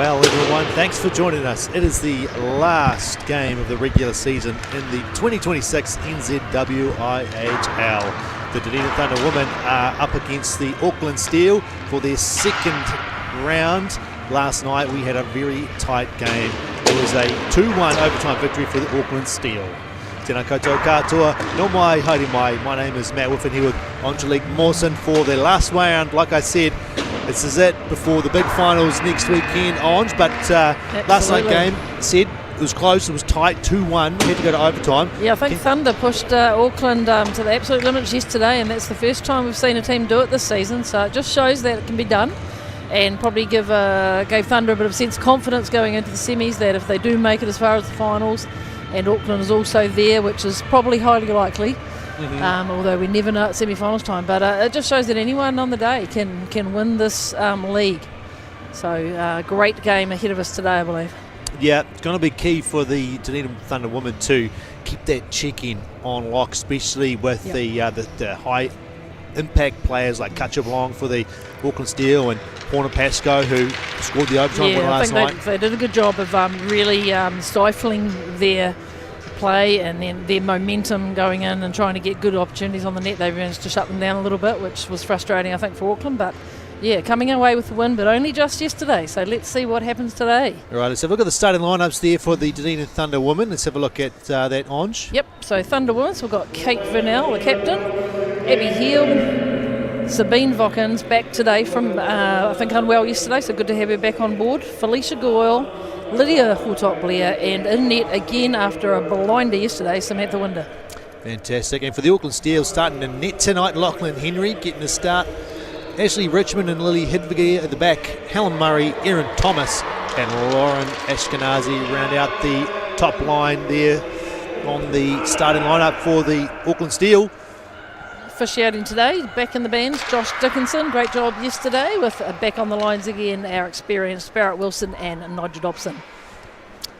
Well, everyone, thanks for joining us. It is the last game of the regular season in the 2026 NZWIHL. The Dunedin Thunder women are up against the Auckland Steel for their second round. Last night we had a very tight game. It was a 2-1 overtime victory for the Auckland Steel. Tēnā koutou katoa, no mai, haere mai. My name is Matt Whiffen here with Angelique Mawson for the last round. Like I said, this is it before the big finals next weekend, Ange. But last night game, said it was close, it was tight, 2-1, had to go to overtime. Yeah, I think Thunder pushed Auckland to the absolute limits yesterday, and that's the first time we've seen a team do it this season. So it just shows that it can be done, and probably gave Thunder a bit of sense of confidence going into the semis that if they do make it as far as the finals, and Auckland is also there, which is probably highly likely, although we never know at semi-finals time. But it just shows that anyone on the day can win this league. So great game ahead of us today, I believe. Yeah, it's going to be key for the Dunedin Thunder women to keep that check-in on lock, especially with the high impact players like Kutchablong for the Auckland Steel and Horner Pascoe, who scored the overtime win last night. They did a good job of really stifling their play and then their momentum going in and trying to get good opportunities on the net. They managed to shut them down a little bit, which was frustrating, I think, for Auckland. But yeah, coming away with the win, but only just yesterday. So let's see what happens today. All right, let's have a look at the starting lineups there for the Dunedin Thunder women. Let's have a look at that, Ange. Yep, so Thunder women, so we've got Kate Vernell, the captain, Abby Heal, Sabine Vokins back today from, I think, unwell yesterday, so good to have her back on board. Felicia Goyle, Lydia Hutop-Blair, and in net again after a blinder yesterday, Samantha Winder. Fantastic. And for the Auckland Steel, starting in net tonight, Lachlan Henry getting a start. Ashley Richmond and Lily Hidviger at the back. Helen Murray, Erin Thomas, and Lauren Ashkenazi round out the top line there on the starting lineup for the Auckland Steel. Officiating today, back in the bands, Josh Dickinson, great job yesterday with back on the lines again, our experienced Barrett Wilson and Nigel Dobson.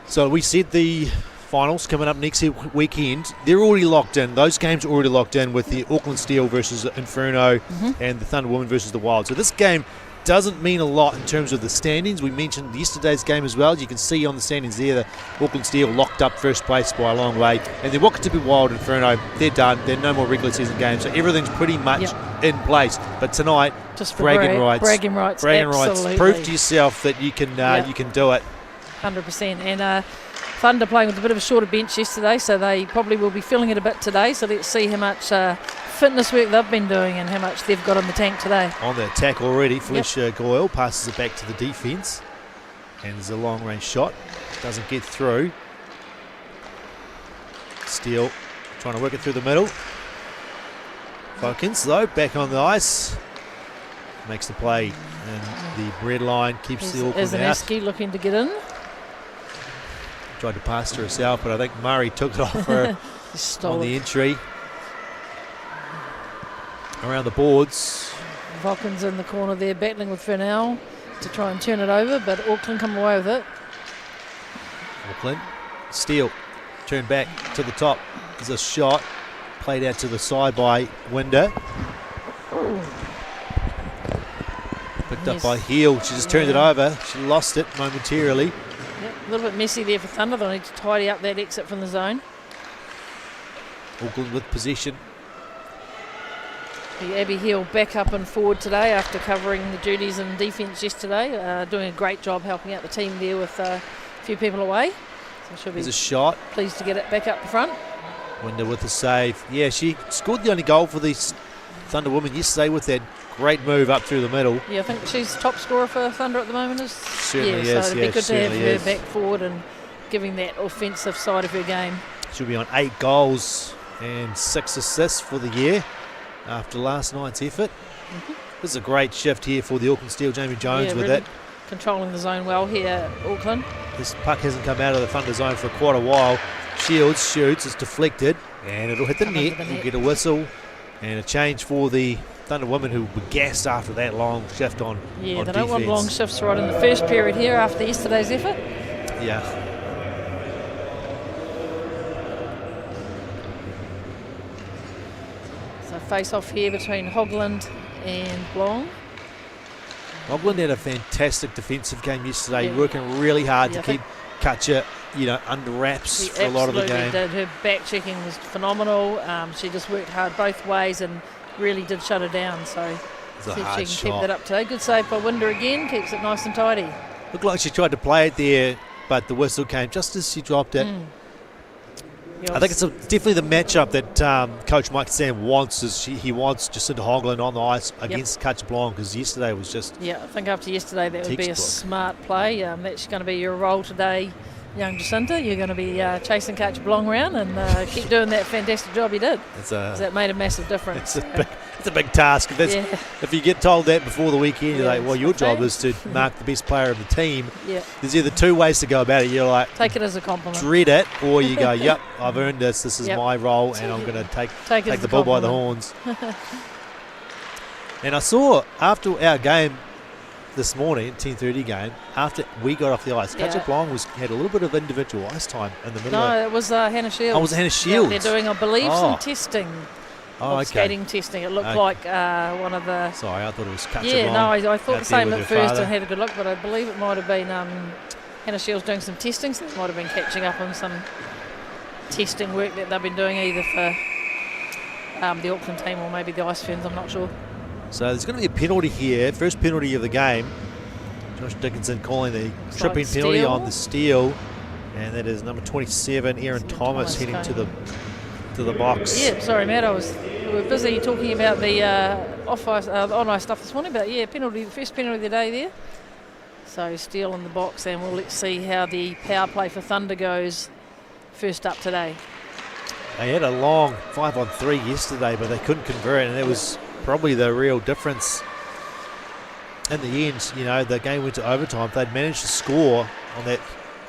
So we said the finals coming up next weekend, they're already locked in. Those games are already locked in with the Auckland Steel versus Inferno and the Thunder Women versus the Wild. So this game doesn't mean a lot in terms of the standings. We mentioned yesterday's game as well. You can see on the standings there the Auckland Steel locked up first place by a long way. And the Wakatipu Wild Inferno, they're done. They're no more regular season games. So everything's pretty much in place. But tonight, just for bragging rights. Bragging rights. Prove to yourself that you can do it. 100%. And Thunder playing with a bit of a shorter bench yesterday, so they probably will be feeling it a bit today. So let's see how much fitness work they've been doing and how much they've got in the tank today. On the attack already, Felicia Goyle passes it back to the defence, and there's a long range shot, doesn't get through. Steele trying to work it through the middle. Vokins though back on the ice, makes the play, and the red line keeps the Auckland out. Izanaski looking to get in. Tried to pass to herself, but I think Murray took it off her on the entry. Around the boards. Vokins in the corner there battling with Fernell to try and turn it over, but Auckland come away with it. Auckland. Steele turned back to the top. There's a shot played out to the side by Winder. Picked up by Heel. She just turned it over. She lost it momentarily. Yep, a little bit messy there for Thunder. They'll need to tidy up that exit from the zone. Auckland with possession. Abby Hill back up and forward today after covering the duties in defence yesterday. Doing a great job helping out the team there with a few people away. So she'll be There's a shot. Pleased to get it back up the front. Winder with the save. Yeah, she scored the only goal for the Thunder women yesterday with that great move up through the middle. Yeah, I think she's top scorer for Thunder at the moment. Certainly is. So it'd be good to have her back forward and giving that offensive side of her game. She'll be on 8 goals and 6 assists for the year after last night's effort. This is a great shift here for the Auckland Steel. Jamie Jones with it. Controlling the zone well here, Auckland. This puck hasn't come out of the Thunder zone for quite a while. Shields shoots, it's deflected, and it'll hit the net. We'll get a whistle and a change for the Thunder women, who were gassed after that long shift on they defense. don't want long shifts right in the first period here after yesterday's effort. Yeah. So face off here between Hogland and Blong. Auckland had a fantastic defensive game yesterday, working really hard to keep Kutcher, under wraps for a lot of the game. Did. Her back checking was phenomenal. She just worked hard both ways and really did shut her down. So see if she can keep that up today. Good save by Winder again, keeps it nice and tidy. Looked like she tried to play it there, but the whistle came just as she dropped it. I think it's definitely the matchup that Coach Mike Sam wants. He wants Jacinta Hogland on the ice against Kutcher Blanc, because yesterday was just... Yeah, I think after yesterday that would be a smart play. That's going to be your role today, young Jacinta. You're going to be chasing Kutcher Blanc around and keep doing that fantastic job you did. That made a massive difference. It's a big task. If you get told that before the weekend, you're like, well, your job is to mark the best player of the team. There's either two ways to go about it. You're like, take it as a compliment, dread it, or you go, yep, I've earned this. This is my role, and I'm going to take the bull by the horns. And I saw after our game this morning, 10:30 game, after we got off the ice, Kutcher Blanc had a little bit of individual ice time in the middle. No, it was Hannah Shields. Oh, it was Hannah Shields. They're doing, I believe, some testing. Skating testing. It looked like one of the... Sorry, I thought it was Kutcher Blanc. Yeah, no, I thought the same at first and had a good look, but I believe it might have been Hannah Shields doing some testing, so they might have been catching up on some testing work that they've been doing either for the Auckland team or maybe the Ice Ferns, I'm not sure. So there's going to be a penalty here, first penalty of the game. Josh Dickinson calling the tripping penalty on the steal, and that is number 27, Erin Thomas heading to the box. Yeah, sorry, Matt. We were busy talking about the on-ice stuff this morning, but penalty, the first penalty of the day there. So Steele in the box, and let's see how the power play for Thunder goes first up today. They had a long 5-on-3 yesterday, but they couldn't convert, and that was probably the real difference. In the end, the game went to overtime. If they'd managed to score on that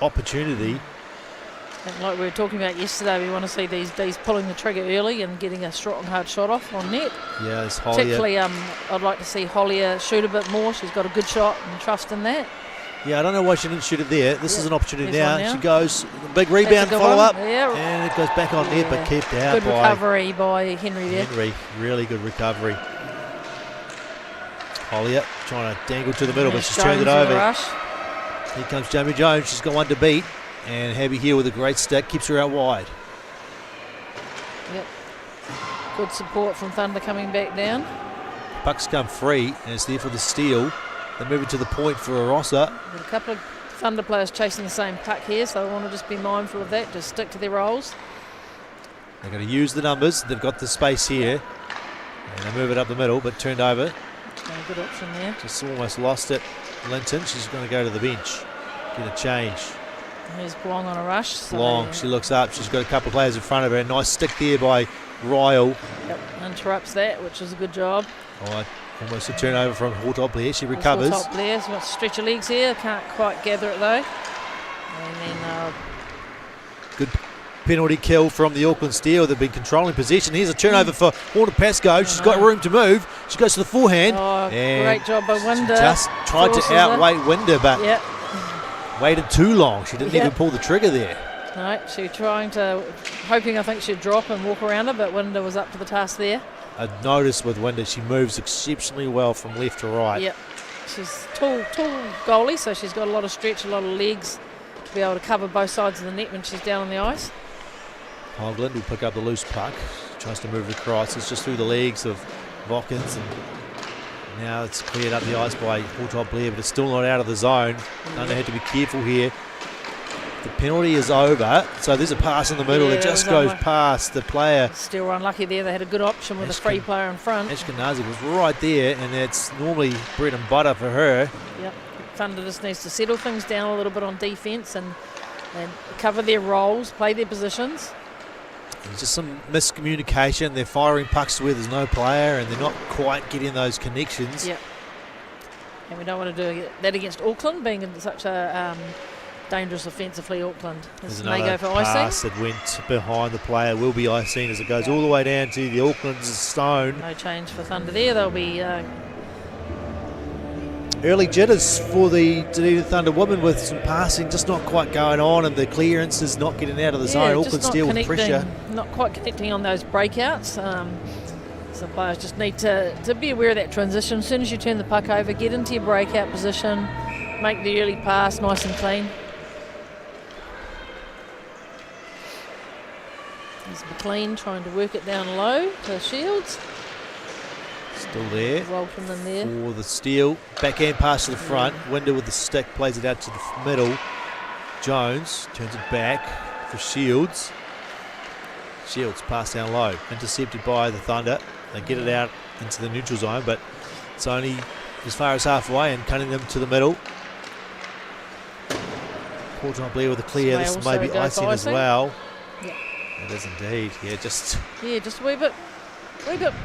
opportunity. And like we were talking about yesterday, we want to see these pulling the trigger early and getting a strong hard shot off on net. Yeah, it's Hollier. Particularly, I'd like to see Hollier shoot a bit more. She's got a good shot and trust in that. Yeah, I don't know why she didn't shoot it there. This is an opportunity now. She goes, big rebound, follow up, and it goes back on net, but kept out. Good recovery by Henry there. Henry, really good recovery. Hollier trying to dangle to the middle, but she's turned it over. Here comes Jamie Jones. She's got one to beat. And Habby here with a great stick, keeps her out wide. Yep. Good support from Thunder coming back down. Puck's come free, and it's there for the steal. They move it to the point for Arosa. A couple of Thunder players chasing the same puck here, so I want to just be mindful of that, just stick to their roles. They're going to use the numbers. They've got the space here. And they move it up the middle, but turned over. Good option there. Just almost lost it. Linton, she's going to go to the bench. Get a change. Here's Blong on a rush. Blong, she looks up. She's got a couple of players in front of her. Nice stick there by Ryle. Yep, interrupts that, which is a good job. Almost a turnover from Hortop Blair. She recovers. Hortop Blair, she's got to stretch her legs here. Can't quite gather it though. And then good penalty kill from the Auckland Steel. They've been controlling possession. Here's a turnover for Horta Pascoe. She's got room to move. She goes to the forehand. Great job by Winder. Just tried to outweigh Winder, but waited too long. She didn't even pull the trigger there. No, she was hoping I think she'd drop and walk around her, but Winder was up to the task there. I noticed with Winder, she moves exceptionally well from left to right. Yep. She's tall goalie, so she's got a lot of stretch, a lot of legs to be able to cover both sides of the net when she's down on the ice. Hogland will pick up the loose puck. Tries to move it across. It's just through the legs of Vokins, and now it's cleared up the ice by Hortop Blair, but it's still not out of the zone. Thunder had to be careful here. The penalty is over, so there's a pass in the middle. It just goes past the player. Still unlucky there. They had a good option with a free player in front. Ashkenazi was right there, and that's normally bread and butter for her. Yep. Thunder just needs to settle things down a little bit on defence and cover their roles, play their positions. There's just some miscommunication. They're firing pucks to where there's no player, and they're not quite getting those connections. Yep. And we don't want to do that against Auckland, being in such a dangerous offensively. Auckland. There's another pass that went behind the player. Will be icing as it goes all the way down to the Auckland's stone. No change for Thunder there. They'll be early jitters for the Dunedin Thunder women with some passing just not quite going on, and the clearance is not getting out of the zone. Auckland Steel with pressure. Not quite connecting on those breakouts. Some players just need to be aware of that transition. As soon as you turn the puck over, get into your breakout position, make the early pass nice and clean. There's McLean trying to work it down low to Shields. Still there. Walton in there. For the steal. Backhand pass to the front. Winder with the stick plays it out to the middle. Jones turns it back for Shields. Shields pass down low. Intercepted by the Thunder. They get it out into the neutral zone, but it's only as far as halfway and cutting them to the middle. Portron Blair with a clear. This may be icing as well. Yeah. It is indeed. Just a wee bit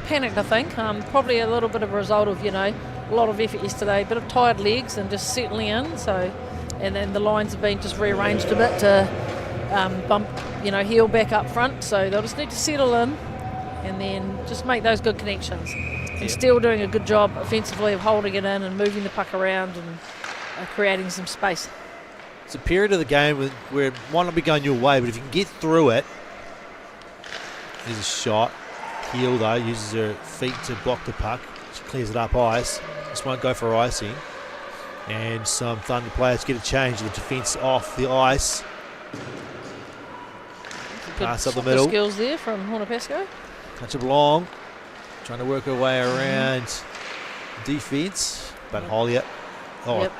panicked, I think. Probably a little bit of a result of, a lot of effort yesterday, a bit of tired legs and just settling in. So, and then the lines have been just rearranged a bit to bump, heel back up front. So they'll just need to settle in and then just make those good connections. And still doing a good job offensively of holding it in and moving the puck around and creating some space. It's a period of the game where it might not be going your way, but if you can get through it, there's a shot. Heel, though, uses her feet to block the puck. She clears it up ice. Just won't go for icing. And some Thunder players get a change. The defence off the ice. Pass up the middle. Skills there from Hornapesco. Touch it long. Trying to work her way around defence. But Hollier.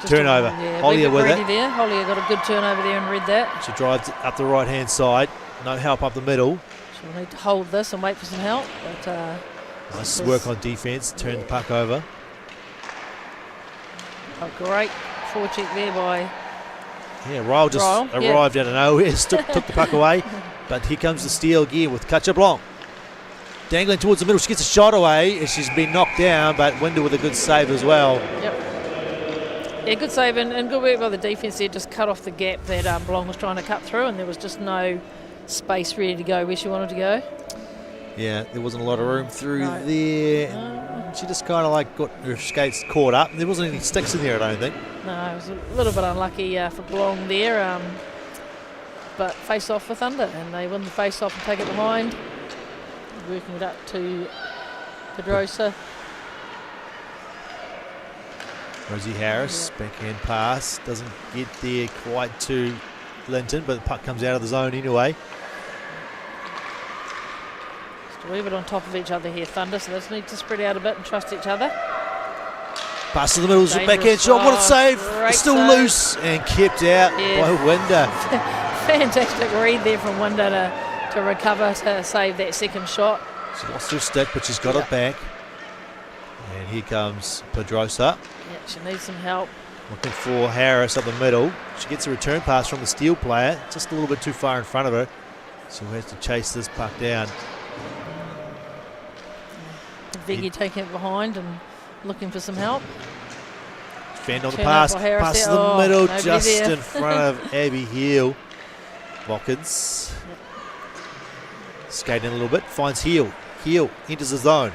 Turnover. Hollier with it. There. Hollier got a good turnover there and read that. She drives up the right-hand side. No help up the middle. She'll need to hold this and wait for some help. But nice work on defence. Turn the puck over. Oh, great forecheck there by... Ryle just arrived out of nowhere. took the puck away. But here comes the steal again with Katja Blanc. Dangling towards the middle. She gets a shot away as she's been knocked down, but Winder with a good save as well. Yep. Yeah, good save and good work by the defence there. Just cut off the gap that Blanc was trying to cut through, and there was just no space ready to go where she wanted to go. Yeah, there wasn't a lot of room through there. She just kind of got her skates caught up. There wasn't any sticks in there, I don't think. No, it was a little bit unlucky for Blanc there. But face off for Thunder, and they win the face off and take it behind. Working it up to Pedrosa. Rosie Harris, backhand pass. Doesn't get there quite to Linton, but the puck comes out of the zone anyway. Just a wee bit on top of each other here, Thunder, so they just need to spread out a bit and trust each other. Pass to the middle, backhand shot. What a save! It's still loose and kept out by Winder. Fantastic read there from Winder to recover to save that second shot. She lost her stick, but she's got it back. And here comes Pedrosa. Yeah, she needs some help. Looking for Harris up the middle. She gets a return pass from the Steel player, just a little bit too far in front of her. So has to chase this puck down. Viggy taking it behind and looking for some help. Fend on the pass. Pass to the middle, just in front of Abby Heel. Watkins. Skating a little bit, finds Heel. Heel enters the zone.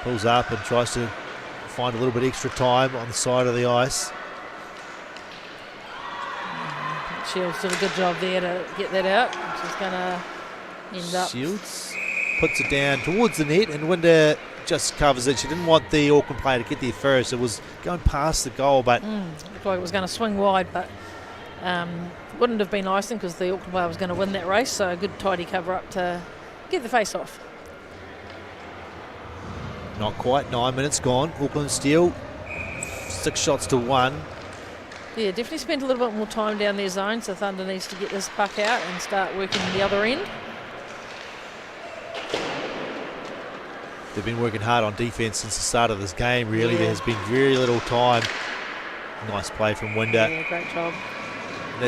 Pulls up and tries to find a little bit extra time on the side of the ice. Shields did a good job there to get that out. She's going to end up... Shields puts it down towards the net, and Winder just covers it. She didn't want the Auckland player to get there first. It was going past the goal, but... looked like it was going to swing wide, but wouldn't have been icing because the Auckland player was going to win that race, so a good tidy cover up to get the face off. Not quite, 9 minutes gone. Auckland Steel, 6 shots to 1. Yeah, definitely spent a little bit more time down their zone, so Thunder needs to get this puck out and start working the other end. They've been working hard on defence since the start of this game, really. Yeah. There has been very little time. Nice play from Winder. Yeah, great job.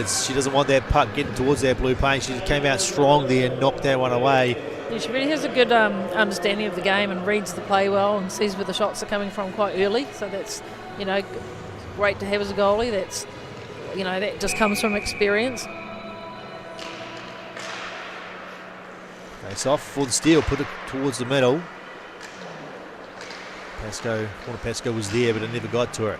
She doesn't want that puck getting towards that blue paint. She came out strong there and knocked that one away. Yeah, she really has a good understanding of the game and reads the play well and sees where the shots are coming from quite early. So that's, great to have as a goalie. That's, that just comes from experience. Face off for the Steel, put it towards the middle. Pasco was there, but it never got to her.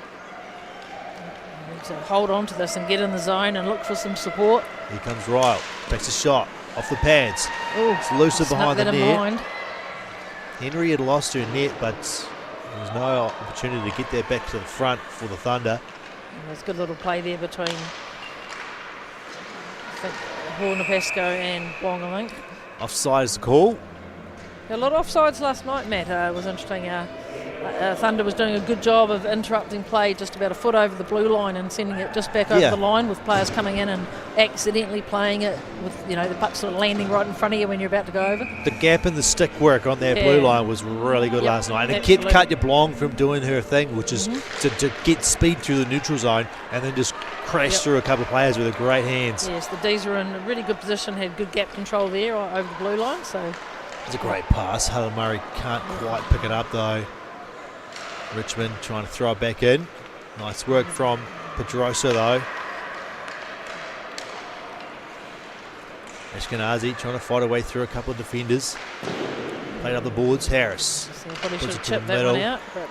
So hold on to this and get in the zone and look for some support. Here comes Ryle. Takes a shot off the pads. It's looser behind the net. Mind. Henry had lost her net, but there was no opportunity to get that back to the front for the Thunder. There's a good little play there between Hornapesco and Wong, I think. Offside is the call. A lot of offsides last night, Matt. It was interesting. Thunder was doing a good job of interrupting play just about a foot over the blue line and sending it just back over the line, with players coming in and accidentally playing it with, the puck sort of landing right in front of you when you're about to go over. The gap in the stick work on that blue line was really good last night. And it kept Katja Blong from doing her thing, which is to get speed through the neutral zone and then just crash through a couple of players with her great hands. Yes, the D's were in a really good position, had good gap control there over the blue line. So it's a great pass. Helen Murray can't quite pick it up though. Richmond trying to throw it back in. Nice work from Pedrosa though. Ashkenazi trying to fight her way through a couple of defenders. Played up the boards. Harris. So probably should have chipped that one out, but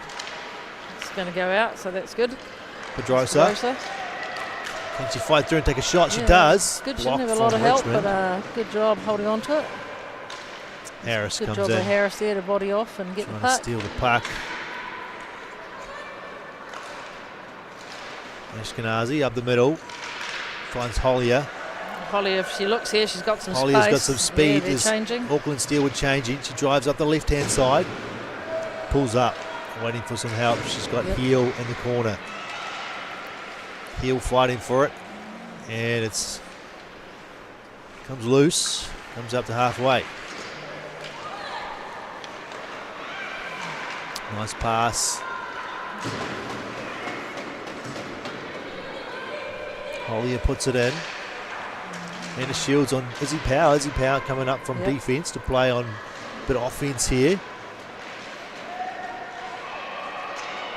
it's going to go out, so that's good. Pedrosa. Can she fight through and take a shot? She does. Good. She didn't have a lot of help, but good job holding on to it. Harris comes in. Good job of Harris there to body off and get the puck. Steal the puck. Ashkenazi up the middle. Finds Hollier. Hollier, if she looks here, she's got some space. Hollier's got some speed. Yeah, they're changing. Auckland Steelwood changing. She drives up the left-hand side. Pulls up. Waiting for some help. She's got Heel in the corner. Heel fighting for it. And it's comes loose. Comes up to halfway. Nice pass. Hollier puts it in. And the shield's on Izzy Power. Izzy Power coming up from defence to play on a bit of offence here.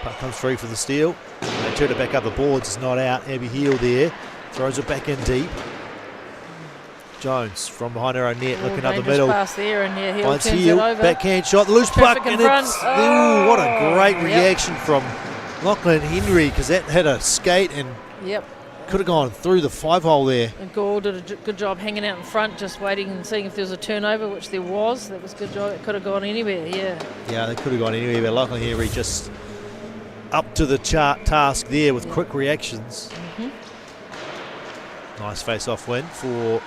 Puck comes free for the steal. They turn it back up the boards. It's not out. Abby Heel there. Throws it back in deep. Jones from behind her own net, looking up the middle. Pass there, and Heel finds turns Heel. it over. Backhand shot. The loose puck. And it's, what a great reaction from Lachlan Henry, because that had a skate and could have gone through the 5-hole there. And Gore did a good job hanging out in front, just waiting and seeing if there was a turnover, which there was. That was a good job. It could have gone anywhere, Yeah, they could have gone anywhere, but Lachlan Henry just up to the task there with quick reactions. Nice face-off win for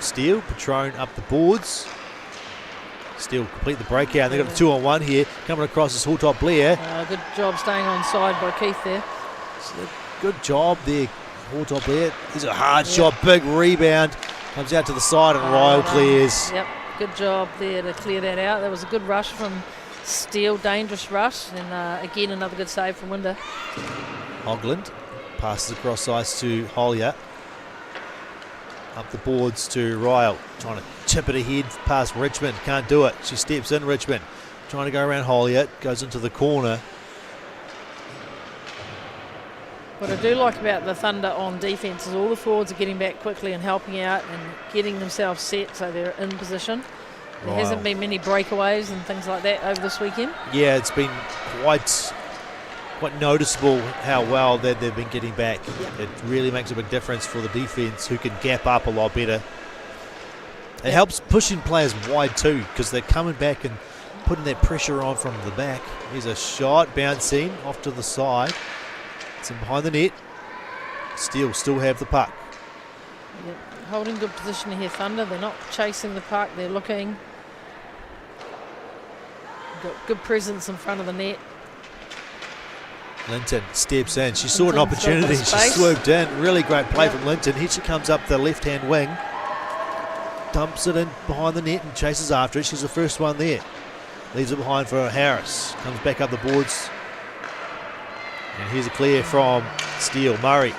Steele. Patron up the boards. Steele complete the breakout. They've got a 2-on-1 here. Coming across is Hilltop Blair. Good job staying on side by Keith there. Good job there, Hilltop Blair. This is a hard shot. Big rebound. Comes out to the side and Ryle clears. Yep, good job there to clear that out. That was a good rush from Steele. Dangerous rush. And again, another good save from Winder. Hogland passes across ice to Hollier. Up the boards to Ryle, trying to chip it ahead past Richmond. Can't do it. She steps in, Richmond. Trying to go around Hollier. Goes into the corner. What I do like about the Thunder on defence is all the forwards are getting back quickly and helping out and getting themselves set so they're in position. There hasn't been many breakaways and things like that over this weekend. Yeah, it's been quite noticeable how well they've been getting back. It really makes a big difference for the defence, who can gap up a lot better. It helps pushing players wide too, because they're coming back and putting that pressure on from the back. Here's a shot, bouncing off to the side. It's in behind the net. Steele still have the puck. Holding good position here, Thunder. They're not chasing the puck, they're looking. Got good presence in front of the net. Linton steps in. She saw an opportunity. She swooped in. Really great play from Linton. Here she comes up the left-hand wing. Dumps it in behind the net and chases after it. She's the first one there. Leaves it behind for Harris. Comes back up the boards. And here's a clear from Steele. Murray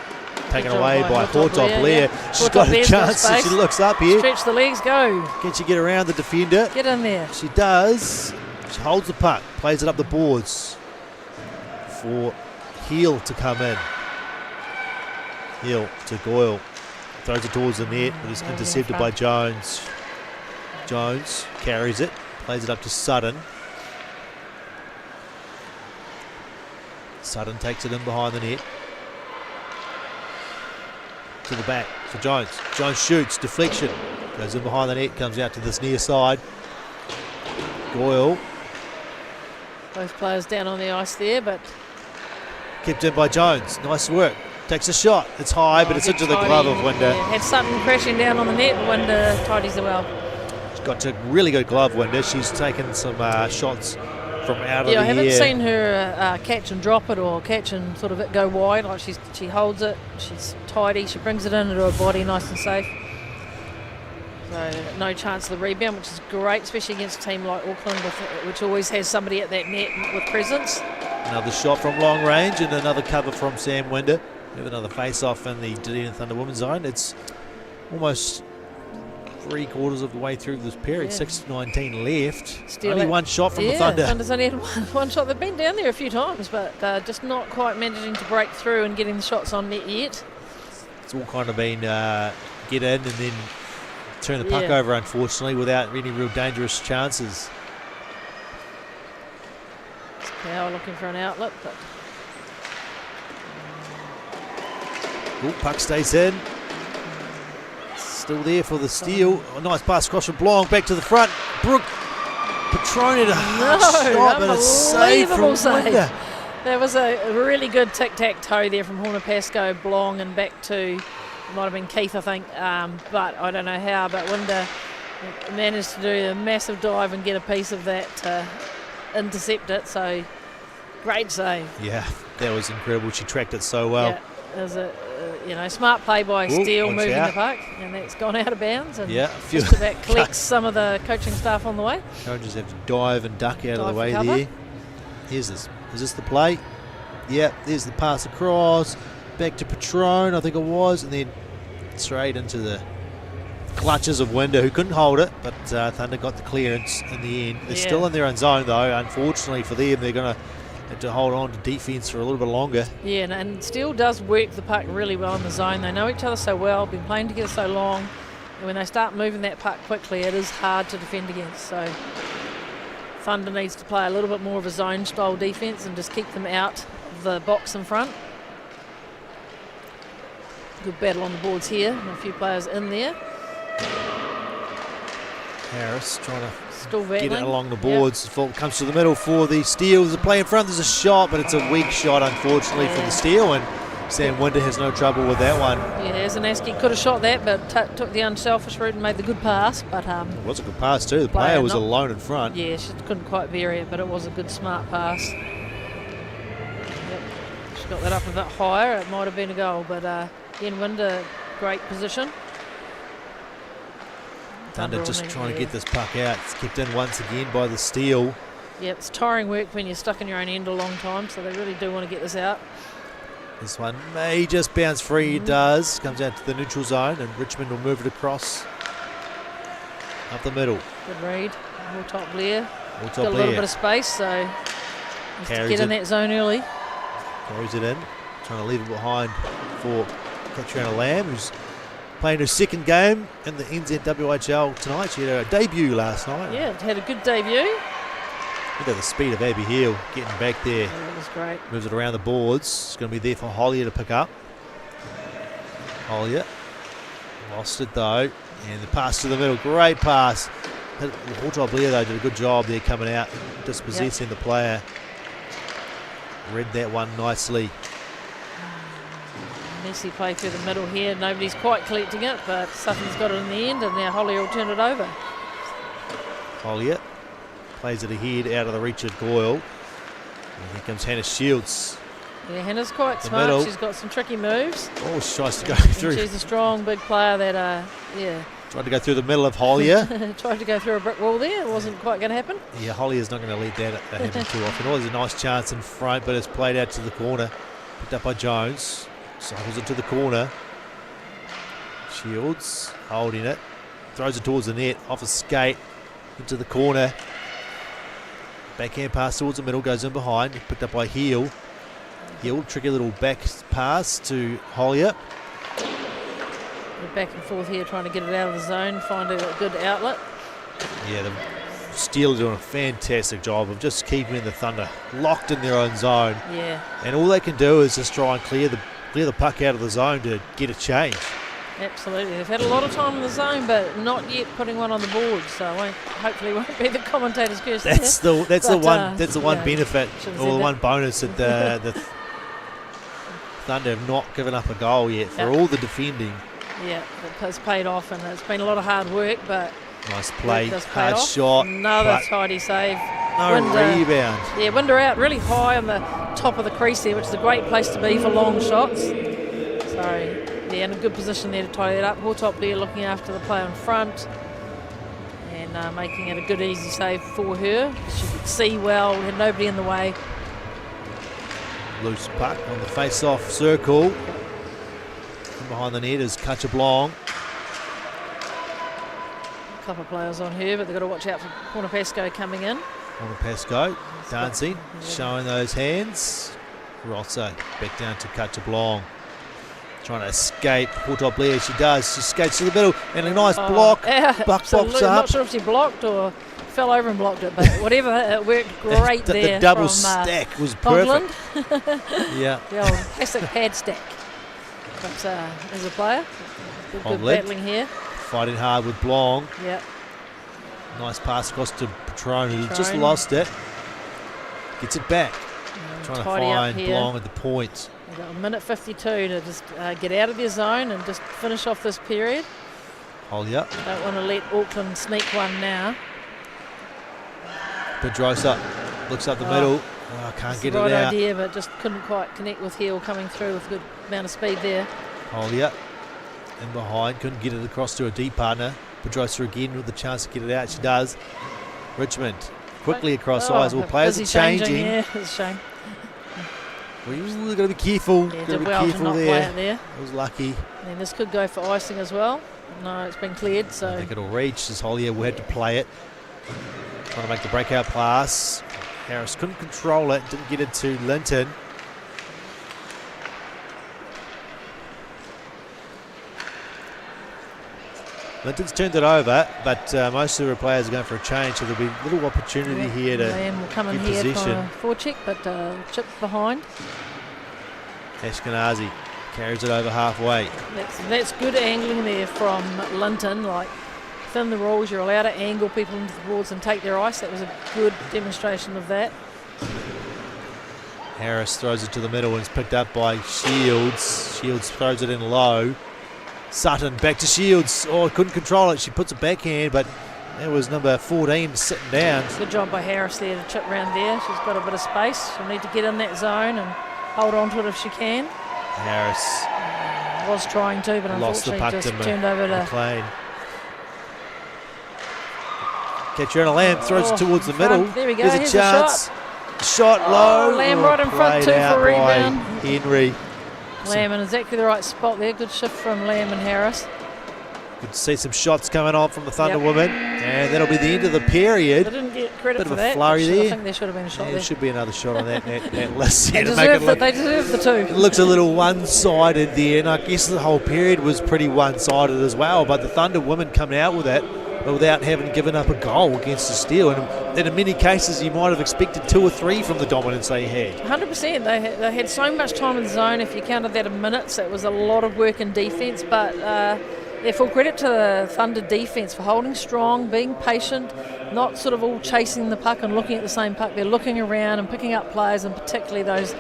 taken away by Hilltop Blair. She's got a chance. She looks up here. Stretch the legs, go. Can she get around the defender? Get in there. She does. She holds the puck. Plays it up the boards for Heel to come in. Heel to Goyle. Throws it towards the net, but is intercepted by Jones. Jones carries it, plays it up to Sutton. Sutton takes it in behind the net. To the back for Jones. Jones shoots, deflection. Goes in behind the net, comes out to this near side. Goyle. Both players down on the ice there, but Kept in by Jones. Nice work. Takes a shot. It's high, but it's into the glove of Winder. Yeah, had Sutton crashing down on the net, but Winder tidies it well. She's got a really good glove, Winder. She's taken some shots from out of the air. Yeah, I haven't seen her catch and drop it or catch and sort of it go wide. Like she holds it, she's tidy, she brings it into her body nice and safe. So no chance of the rebound, which is great, especially against a team like Auckland, which always has somebody at that net with presence. Another shot from long range and another cover from Sam Winder. We have another face-off in the Dunedin Thunder women's zone. It's almost 3/4 of the way through this period. 6:19 left. Only one shot from the Thunder. Thunder's only had one shot. They've been down there a few times, but just not quite managing to break through and getting the shots on net yet. It's all kind of been get in and then turn the puck over, unfortunately, without any real dangerous chances. It's Power looking for an outlet, but puck stays in. Still there for the steal. A nice pass across from Blong, back to the front. Brooke Petroni a hard shot, but it's saved from Winder. There was a really good tic-tac-toe there from Horner Pascoe, Blong, and back to, it might have been Keith, I think, but I don't know how, but Winder managed to do a massive dive and get a piece of that to intercept it, so great save. Yeah, that was incredible. She tracked it so well. Yeah, it was a smart play by Steele moving the puck, and that's gone out of bounds, and just about collects some of the coaching staff on the way. Coaches have to dive and duck out of the way there. Here's this. Is this the play? Yeah, there's the pass across. Back to Patron, I think it was, and then straight into the clutches of Winder, who couldn't hold it, but Thunder got the clearance in the end. They're still in their own zone, though. Unfortunately for them, they're going to have to hold on to defence for a little bit longer. Yeah, and Steele does work the puck really well in the zone. They know each other so well, been playing together so long, and when they start moving that puck quickly, it is hard to defend against. So Thunder needs to play a little bit more of a zone-style defence and just keep them out of the box in front. Good battle on the boards here, and a few players in there. Harris trying to still get it along the boards. Comes to the middle for the steal. There's a play in front. There's a shot, but it's a weak shot, unfortunately, for the steal. And Sam Winder has no trouble with that one. Yeah, Zanaski could have shot that, but took the unselfish route and made the good pass. But it was a good pass too. The player was alone in front. Yeah, she couldn't quite bury it, but it was a good, smart pass. Yep. She got that up a bit higher. It might have been a goal, but again, Winder, great position. Thunder just trying to get this puck out. It's kept in once again by the steal. Yeah, it's tiring work when you're stuck in your own end a long time, so they really do want to get this out. This one may just bounce free. It does. Comes out to the neutral zone, and Richmond will move it across up the middle. Good read. More top Blair. Got a little bit of space, so just get in that zone early. Carries it in. Trying to leave it behind for Katrina Lamb, who's playing her second game in the NZWIHL tonight. She had her debut last night. Yeah, had a good debut. Look at the speed of Abby Hill getting back there. Yeah, that was great. Moves it around the boards. It's going to be there for Hollier to pick up. Hollier lost it though. And the pass to the middle. Great pass. Horton Blair though did a good job there coming out, dispossessing the player. Read that one nicely. Messy play through the middle here. Nobody's quite collecting it, but Sutton's got it in the end, and now Hollier will turn it over. Hollier plays it ahead out of the reach of Goyle. And here comes Hannah Shields. Yeah, Hannah's quite smart. Middle. She's got some tricky moves. Oh, she tries to go through. She's a strong, big player that, tried to go through the middle of Hollier. Tried to go through a brick wall there. It wasn't quite going to happen. Yeah, Hollier's not going to let that happen too often. Always a nice chance in front, but it's played out to the corner. Picked up by Jones. Cycles it to the corner. Shields holding it. Throws it towards the net. Off a skate. Into the corner. Backhand pass towards the middle. Goes in behind. Picked up by Hill. Hill, tricky little back pass to Hollier. We're back and forth here trying to get it out of the zone. Find a good outlet. Yeah, the Steel are doing a fantastic job of just keeping the Thunder locked in their own zone. Yeah. And all they can do is just try and clear the puck out of the zone to get a change. Absolutely. They've had a lot of time in the zone, but not yet putting one on the board. So hopefully won't be the commentator's curse. That's the one benefit, or the one bonus that the Thunder have not given up a goal yet for all the defending. Yeah, it has paid off, and it's been a lot of hard work, but nice play, hard shot. Another tidy save. No rebound. Yeah, Winder out really high on the top of the crease there, which is a great place to be for long shots. So, yeah, in a good position there to tie that up. Hortop there looking after the player in front and making it a good, easy save for her. She could see well, had nobody in the way. Loose puck on the face-off circle. And behind the net is Cacciablong. A couple of players on her, but they've got to watch out for Cornapesco coming in. Cornapesco dancing, showing those hands. Rosso back down to Cacciablong. Trying to escape. Hortop Blair, she does. She skates to the middle and a nice block. Buck pops up. Not sure if she blocked or fell over and blocked it, but whatever, it worked great there. The double stack was perfect. Yeah. The old classic pad stack. But as a player, good battling here. Fighting hard with Blong. Yeah. Nice pass across to Patron, who just lost it. Gets it back. Trying to find Blong at the point. We've got a minute 52 to just get out of their zone and just finish off this period. Hollier. Don't want to let Auckland sneak one now. Pedrosa looks up the middle. Can't get it out. Right idea, but just couldn't quite connect with Heel coming through with a good amount of speed there. Hollier in behind, couldn't get it across to a deep partner. Pedrosa again with the chance to get it out. She does. Richmond quickly across eyes. All players are changing. Yeah, it's a shame. We've got to be careful. Yeah, got to be careful there. There. I was lucky. And this could go for icing as well. No, it's been cleared. So I think it'll reach as Hollier will have to play it. Trying to make the breakout pass. Harris couldn't control it. Didn't get it to Linton. Linton's turned it over, but most of the players are going for a change, so there'll be a little opportunity here to Lamb will come in here for a forecheck, but chip behind. Ashkenazi carries it over halfway. That's good angling there from Linton. Like, within the rules, you're allowed to angle people into the boards and take their ice. That was a good demonstration of that. Harris throws it to the middle and it's picked up by Shields. Shields throws it in low. Sutton back to Shields. Couldn't control it. She puts a backhand, but that was number 14 sitting down. Good job by Harris there to chip round there. She's got a bit of space. She'll need to get in that zone and hold on to it if she can. Harris was trying to, but unfortunately just turned over to McLean. Catriona Lamb throws it towards the middle. There we go. There's a chance. Shot low. Lamb right in front too for a rebound. Henry. Lamb in exactly the right spot there. Good shift from Lamb and Harris. Good to see some shots coming on from the Thunder women. And that'll be the end of the period. They didn't get credit for that. Bit of a flurry there. I think there should have been a shot there. There should be another shot on that list. They deserve the two. It looks a little one-sided there, and I guess the whole period was pretty one-sided as well. But the Thunder women coming out with that without having given up a goal against the Steel. And in many cases, you might have expected 2 or 3 from the dominance they had. 100%. They had so much time in the zone. If you counted that in minutes, it was a lot of work in defence. But full credit to the Thunder defence for holding strong, being patient, not sort of all chasing the puck and looking at the same puck. They're looking around and picking up players, and particularly those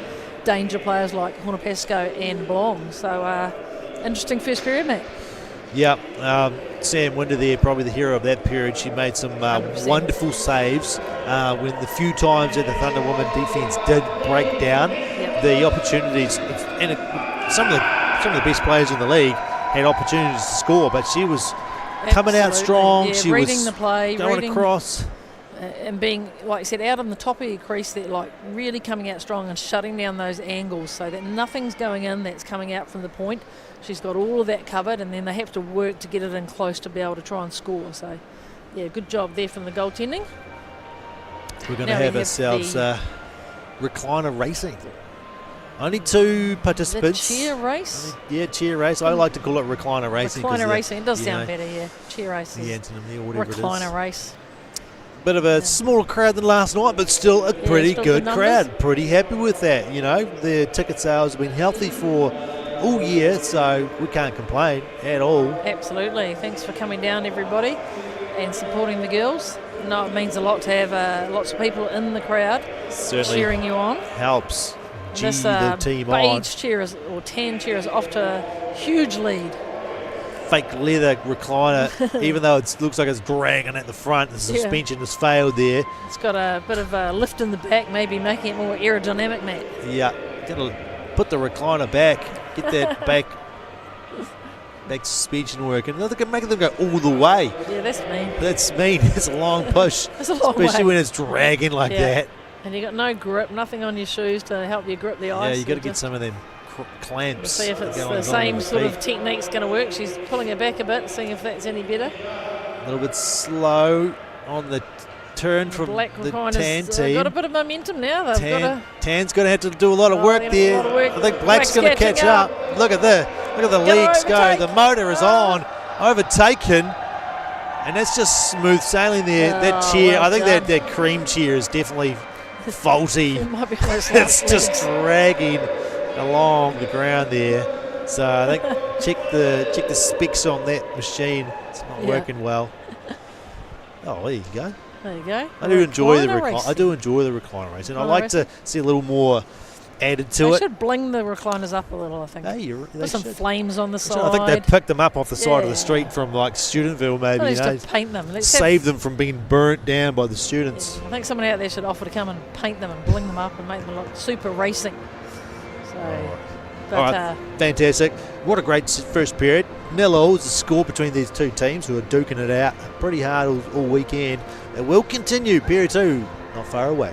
danger players like Hornapesco and Blong. So interesting first period, mate. Yeah, Sam Winder there, probably the hero of that period. She made some wonderful saves when the few times that the Thunder women defence did break down. The opportunities, and some of the best players in the league had opportunities to score, but she was coming out strong. Yeah, she reading was the play, going across. And being, like I said, out on the top of your crease there, like really coming out strong and shutting down those angles so that nothing's going in that's coming out from the point. She's got all of that covered, and then they have to work to get it in close to be able to try and score. So, yeah, good job there from the goaltending. We're going to have ourselves recliner racing. Only 2 participants. The cheer race? Cheer race. I like to call it recliner racing. Recliner racing. It does sound better, yeah. Cheer race. The antonym there, whatever recliner it is. Race. Bit of a smaller crowd than last night, but still a pretty good crowd. Pretty happy with that. You know, the ticket sales have been healthy for all year, so we can't complain at all. Absolutely. Thanks for coming down, everybody, and supporting the girls. No, it means a lot to have lots of people in the crowd Certainly cheering you on. helps This the team on. beige chair is, or tan chair is off to a huge lead. Fake leather recliner, even though it looks like it's dragging at the front. The suspension has failed there. It's got a bit of a lift in the back, maybe making it more aerodynamic, Matt. Yeah, gotta put the recliner back, get that back suspension working. They can make them go all the way. Yeah, that's mean. That's mean. It's a long push, It's a long especially way. when it's dragging like that. And you got no grip, nothing on your shoes to help you grip the ice. Yeah, you got to get some of them clamps. See if it's going the on same with sort the of feet. technique's going to work. She's pulling it back a bit, seeing if that's any better. A little bit slow on the turn from Black the Refiners, Tan team. got a bit of momentum now. They've got Tan's going to have to do a lot of Oh, work they're there. gonna do a lot of work. I think Black's going to Black's catch catching up. Look at the legs go. overtake. The motor is on, overtaken, and that's just smooth sailing there. That Oh, chair, well I think done. that cream chair is definitely faulty. it might be one of those It's last just legs. dragging along the ground there. So I think check the specs on that machine. It's not working well. Oh, there you go. There you go. I do enjoy the Recliner recliner. racing. I do enjoy the recliner racing. I Recliner like to racing. see a little more added to They it. should bling the recliners up a little, I think. Hey, they Put some should. flames on the I side. think they picked them up off the side of Yeah. the street from like Studentville, maybe. At You least know, to paint them. Let's save them from being burnt down by the students. I think someone out there should offer to come and paint them and bling them up and make them look super racing. So, but All right, fantastic. What a great first period. 0-0 is the score between these two teams who are duking it out pretty hard all weekend. It will continue. Period 2, not far away.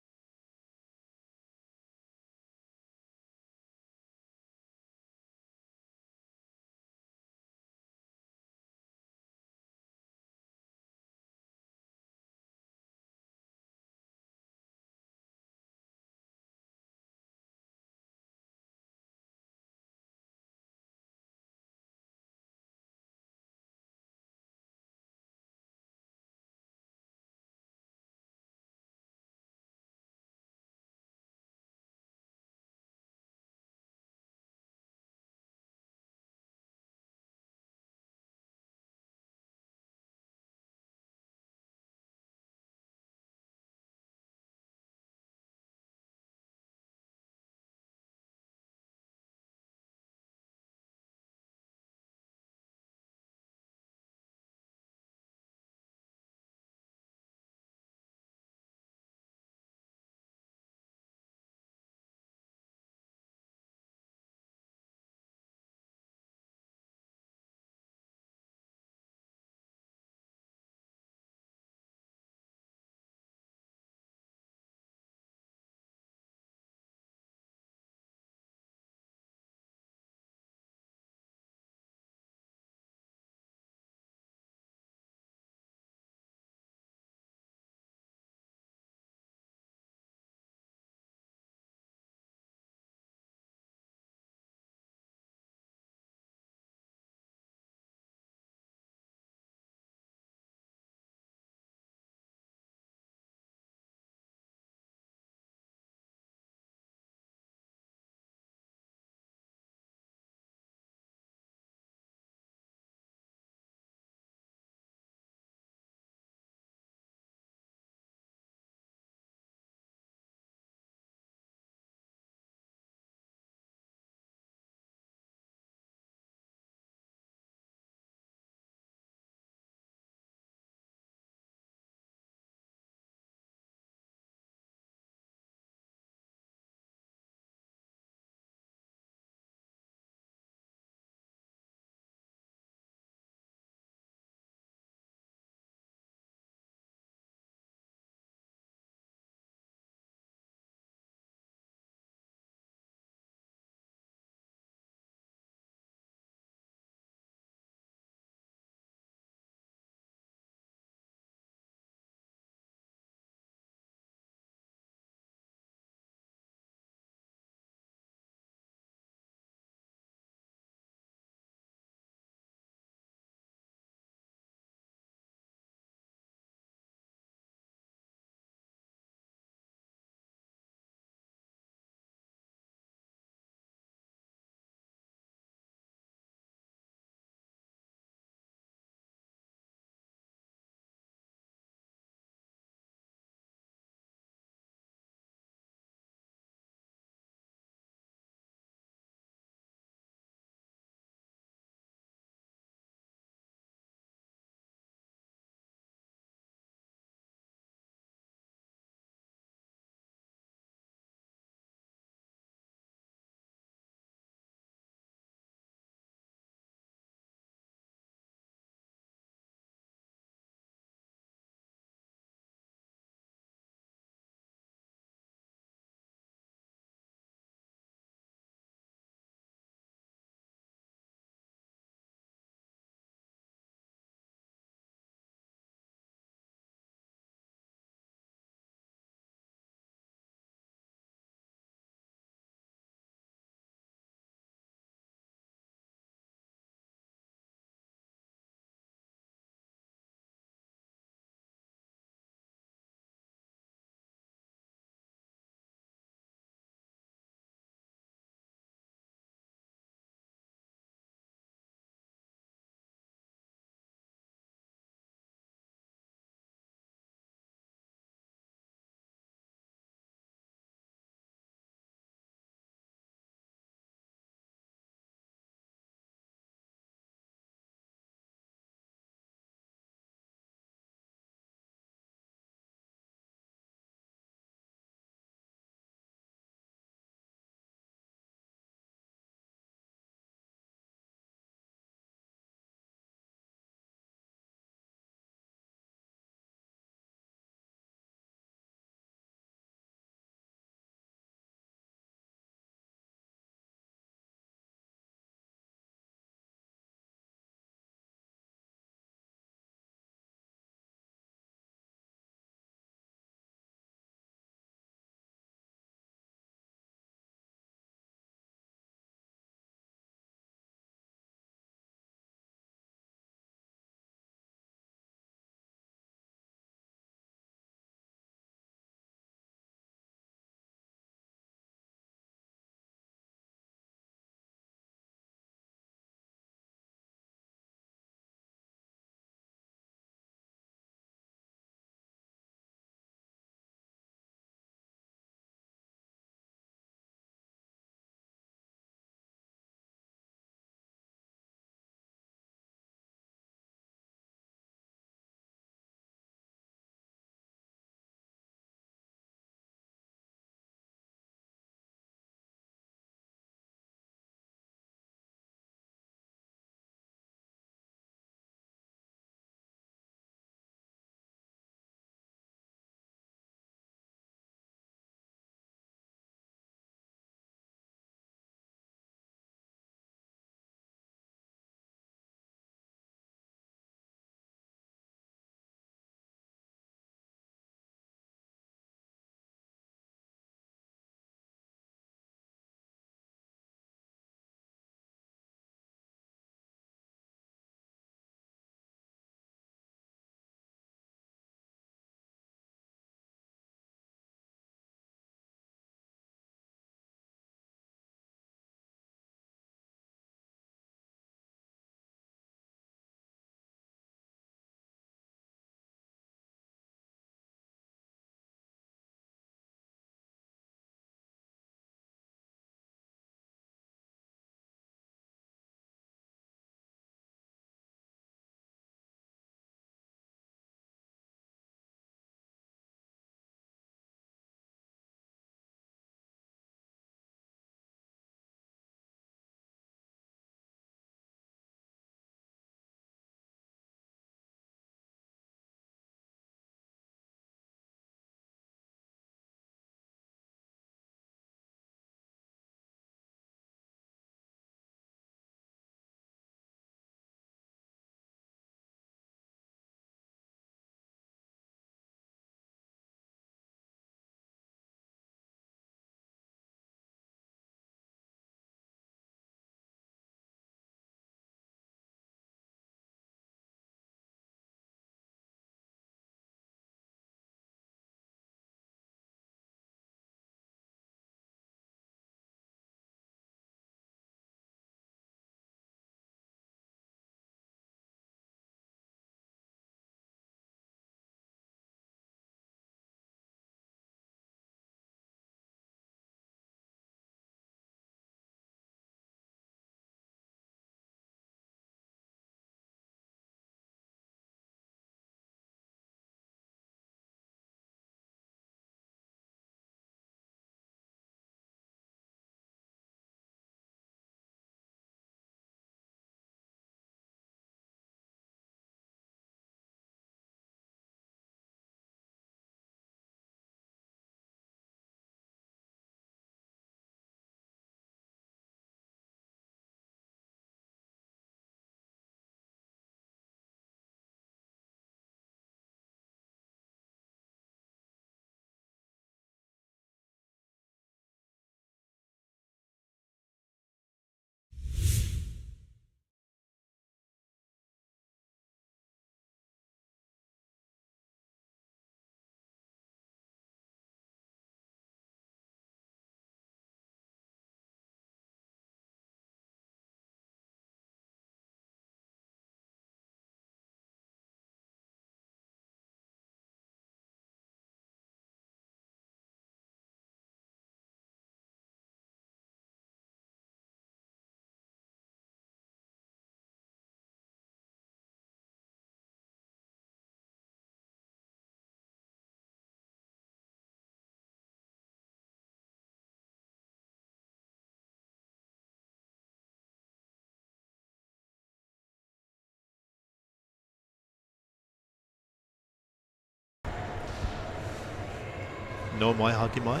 No mai hockey mai.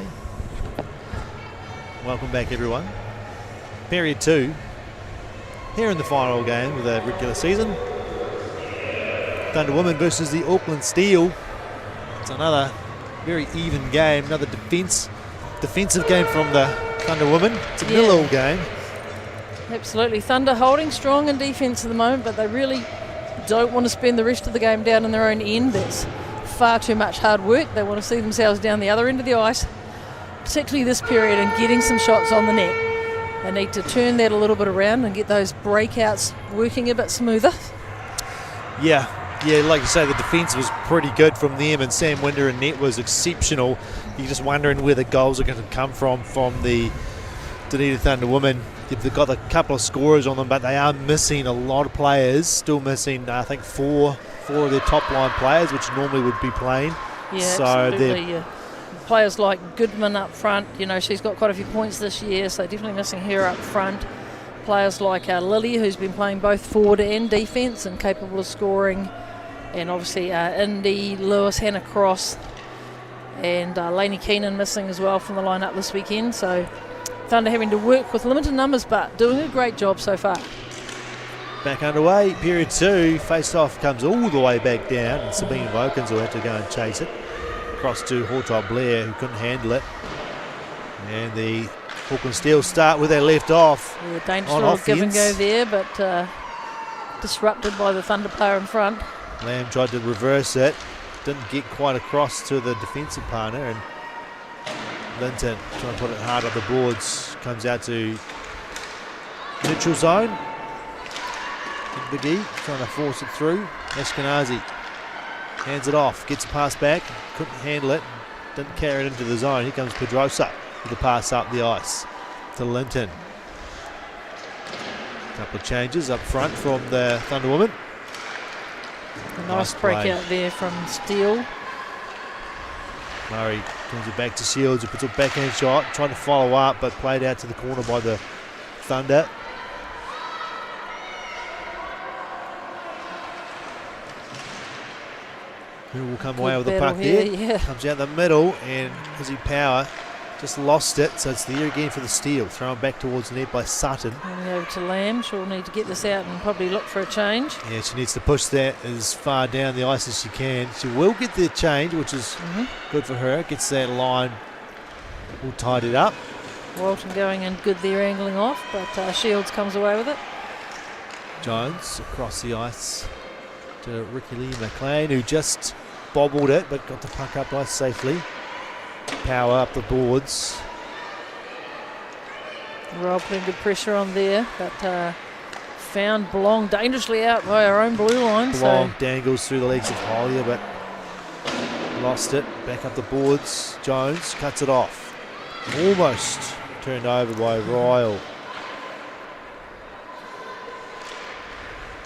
Welcome back, everyone. Period 2. Here in the final game of the regular season. Thunder Women versus the Auckland Steel. It's another very even game, another defensive game from the Thunder Women. It's a nil-all game. Absolutely. Thunder holding strong in defence at the moment, but they really don't want to spend the rest of the game down in their own end. That's far too much hard work. They want to see themselves down the other end of the ice, particularly this period, and getting some shots on the net. They need to turn that a little bit around and get those breakouts working a bit smoother. Yeah, like you say, the defence was pretty good from them, and Sam Winder in net was exceptional. You're just wondering where the goals are going to come from the Dunedin Thunder Women. They've got a couple of scorers on them, but they are missing a lot of players. Still missing, I think, four of their top line players, which normally would be playing. Yeah, so absolutely. Yeah. Players like Goodman up front, she's got quite a few points this year, so definitely missing her up front. Players like Lily, who's been playing both forward and defence and capable of scoring. And obviously Indy, Lewis, Hannah Cross, and Lainey Keenan missing as well from the lineup this weekend. So Thunder having to work with limited numbers, but doing a great job so far. Back underway, period 2. Face-off comes all the way back down, and Sabine Vokins will have to go and chase it. Across to Hortop Blair, who couldn't handle it. And the Auckland Steel start where they left off. Yeah, dangerous little give and go there, but disrupted by the Thunder player in front. Lamb tried to reverse it, didn't get quite across to the defensive partner, and Linton trying to put it hard up the boards, comes out to neutral zone. Big E trying to force it through. Ashkenazi hands it off, gets a pass back, couldn't handle it, didn't carry it into the zone. Here comes Pedrosa with the pass up the ice to Linton. Couple of changes up front from the Thunder Women. A nice breakout there from Steele. Murray turns it back to Shields, who puts a backhand shot, trying to follow up, but played out to the corner by the Thunder. Who will come away with the puck here, there? Yeah. Comes out the middle, and Izzy Power just lost it, so it's there again for the Steel. Thrown back towards the net by Sutton. Coming over to Lamb. She'll need to get this out and probably look for a change. Yeah, she needs to push that as far down the ice as she can. She will get the change, which is good for her. Gets that line all tied it up. Walton going in good there, angling off, but Shields comes away with it. Jones across the ice to Ricky Lee McLean, who just bobbled it but got the puck up ice safely. Power up the boards. Royal putting good pressure on there, but found Blong dangerously out by our own blue line. Blong dangles through the legs of Hollier, but lost it. Back up the boards. Jones cuts it off. Almost turned over by Ryle.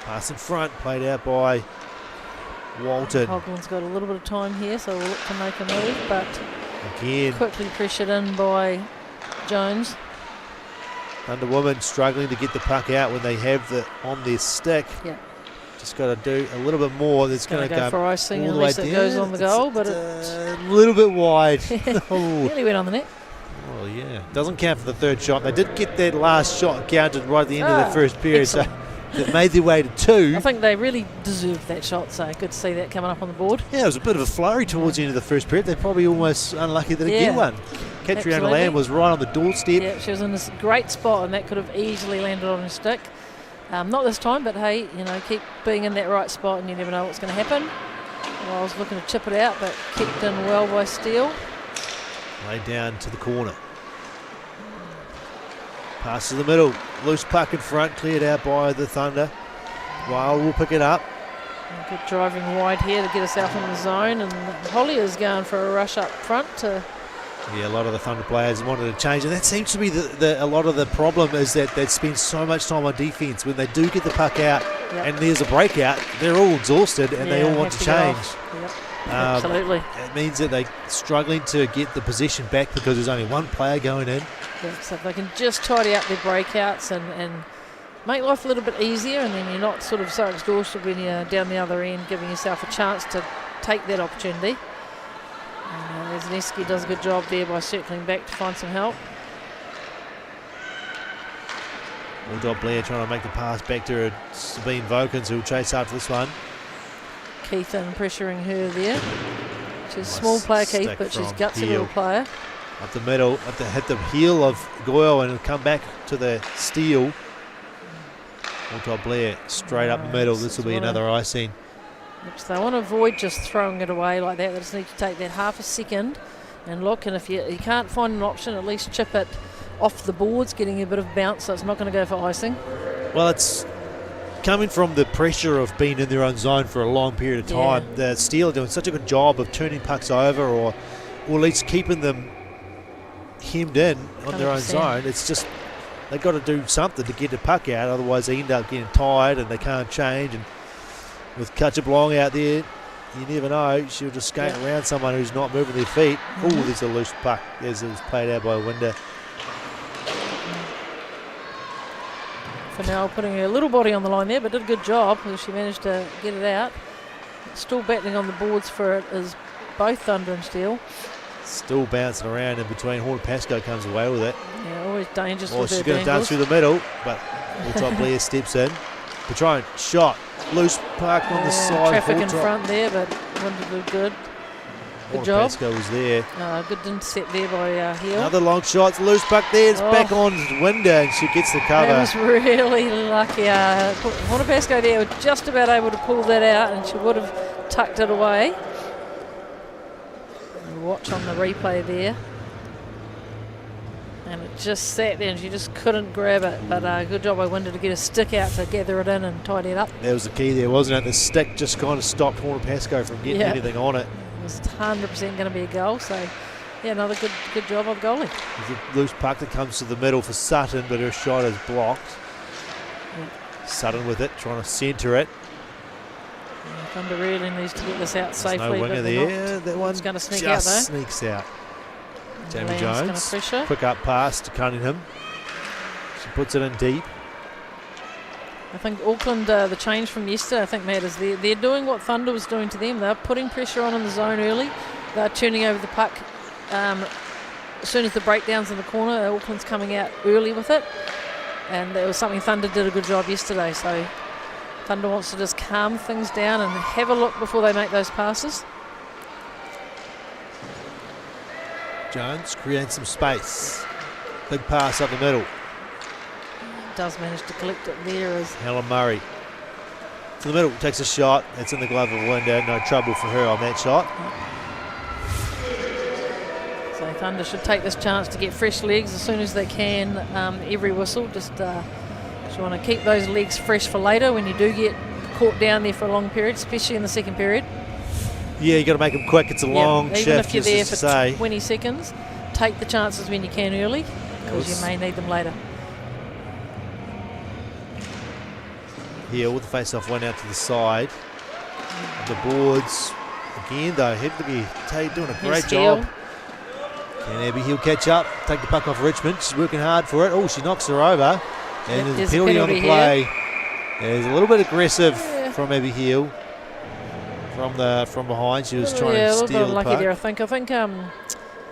Pass in front, played out by Walton. Hogland's got a little bit of time here, so we'll look to make a move, but again quickly pressured in by Jones. Thunder Women struggling to get the puck out when they have it on their stick. Yeah. Just got to do a little bit more. It's going to go for icing all the unless way it down. goes on the goal, but it's a little bit wide. Nearly went on the net. Oh yeah, doesn't count for the third shot. They did get that last shot counted right at the end of the first period, excellent. So it made their way to 2. I think they really deserved that shot, so good to see that coming up on the board. Yeah, it was a bit of a flurry towards the end of the first period. They're probably almost unlucky that they get one. Catriona Lamb was right on the doorstep. Yeah, she was in this great spot, and that could have easily landed on her stick. Not this time, but hey, keep being in that right spot, and you never know what's going to happen. Well, I was looking to chip it out, but kicked in well by Steele. Laid down to the corner. Pass to the middle. Loose puck in front, cleared out by the Thunder. Weil will pick it up. Good driving wide here to get us out in the zone, and Holly is going for a rush up front. Yeah, a lot of the Thunder players wanted to change, and that seems to be a lot of the problem is that they spend so much time on defence. When they do get the puck out and there's a breakout, they're all exhausted and they all want to change. Absolutely. It means that they're struggling to get the possession back because there's only one player going in. Yeah, so if they can just tidy up their breakouts and make life a little bit easier, and then you're not sort of so exhausted when you're down the other end, giving yourself a chance to take that opportunity. Lesneski does a good job there by circling back to find some help. Bulldog Blair trying to make the pass back to Sabine Vokins, who will chase after this one. Keith in pressuring her there. She's a small player, Keith, but she's gutsy little player. Up the middle, hit the heel of Goyle and come back to the steal. Bulldog Blair straight up the middle. This will be another icing. So they want to avoid just throwing it away like that. They just need to take that half a second and look. And if you can't find an option, at least chip it off the boards, getting a bit of bounce, so it's not going to go for icing. Well, it's coming from the pressure of being in their own zone for a long period of time. Yeah. The Steel are doing such a good job of turning pucks over or at least keeping them hemmed in on 100%. Their own zone. It's just they've got to do something to get the puck out, otherwise they end up getting tired and they can't change. And with Kutcha Blong out there, you never know, she'll just skate around someone who's not moving their feet. Oh, there's a loose puck as it was played out by Winder. Fennell putting her little body on the line there, but did a good job because she managed to get it out. Still battling on the boards for it is both Thunder and Steel. Still bouncing around in between. Horn Pascoe comes away with it. Yeah, always dangerous with her she's going to dance through the middle, but Top Blair steps in. Patron shot. Loose puck on the side. Traffic in front there, but Winder did good. Good job. Pascoe was there. Good intercept there by Heel. Another long shot, loose puck there. It's back on Winder and she gets the cover. That was really lucky. Horn Pascoe there was just about able to pull that out and she would have tucked it away. Watch on the replay there. And it just sat there and she just couldn't grab it. But good job by Winder to get a stick out to gather it in and tidy it up. That was the key there, wasn't it? The stick just kind of stopped Horn Pascoe from getting anything on it. It was 100% going to be a goal. So, yeah, another good job of goalie. There's a loose puck that comes to the middle for Sutton, but her shot is blocked. Yeah. Sutton with it, trying to centre it. Thunder really needs to get this out safely. No winger there. That one's going to sneak out though. Sneaks out. Jamie Jones, Jones, quick up pass to Cunningham. She puts it in deep. I think Auckland, the change from yesterday, I think, Matt, is they're doing what Thunder was doing to them. They're putting pressure on in the zone early. They're turning over the puck as soon as the breakdown's in the corner. Auckland's coming out early with it. And that was something Thunder did a good job yesterday. So Thunder wants to just calm things down and have a look before they make those passes. Jones creates some space. Big pass up the middle. Does manage to collect it there as Helen Murray. To the middle, takes a shot. It's in the glove of Winder. No trouble for her on that shot. So Thunder should take this chance to get fresh legs as soon as they can. Every whistle, just you want to keep those legs fresh for later when you do get caught down there for a long period, especially in the second period. Yeah, you got to make them quick. It's a long shift. Even if you're there for 20 seconds, take the chances when you can early because you may need them later. Here, with the face-off one out to the side. The boards again, though. Headley doing a great job. Can Abby Hill catch up? Take the puck off Richmond. She's working hard for it. Oh, she knocks her over. And there's a penalty on the play. There's a little bit aggressive from Abby Hill. From behind, she was trying to steal the puck. A little bit unlucky there, I think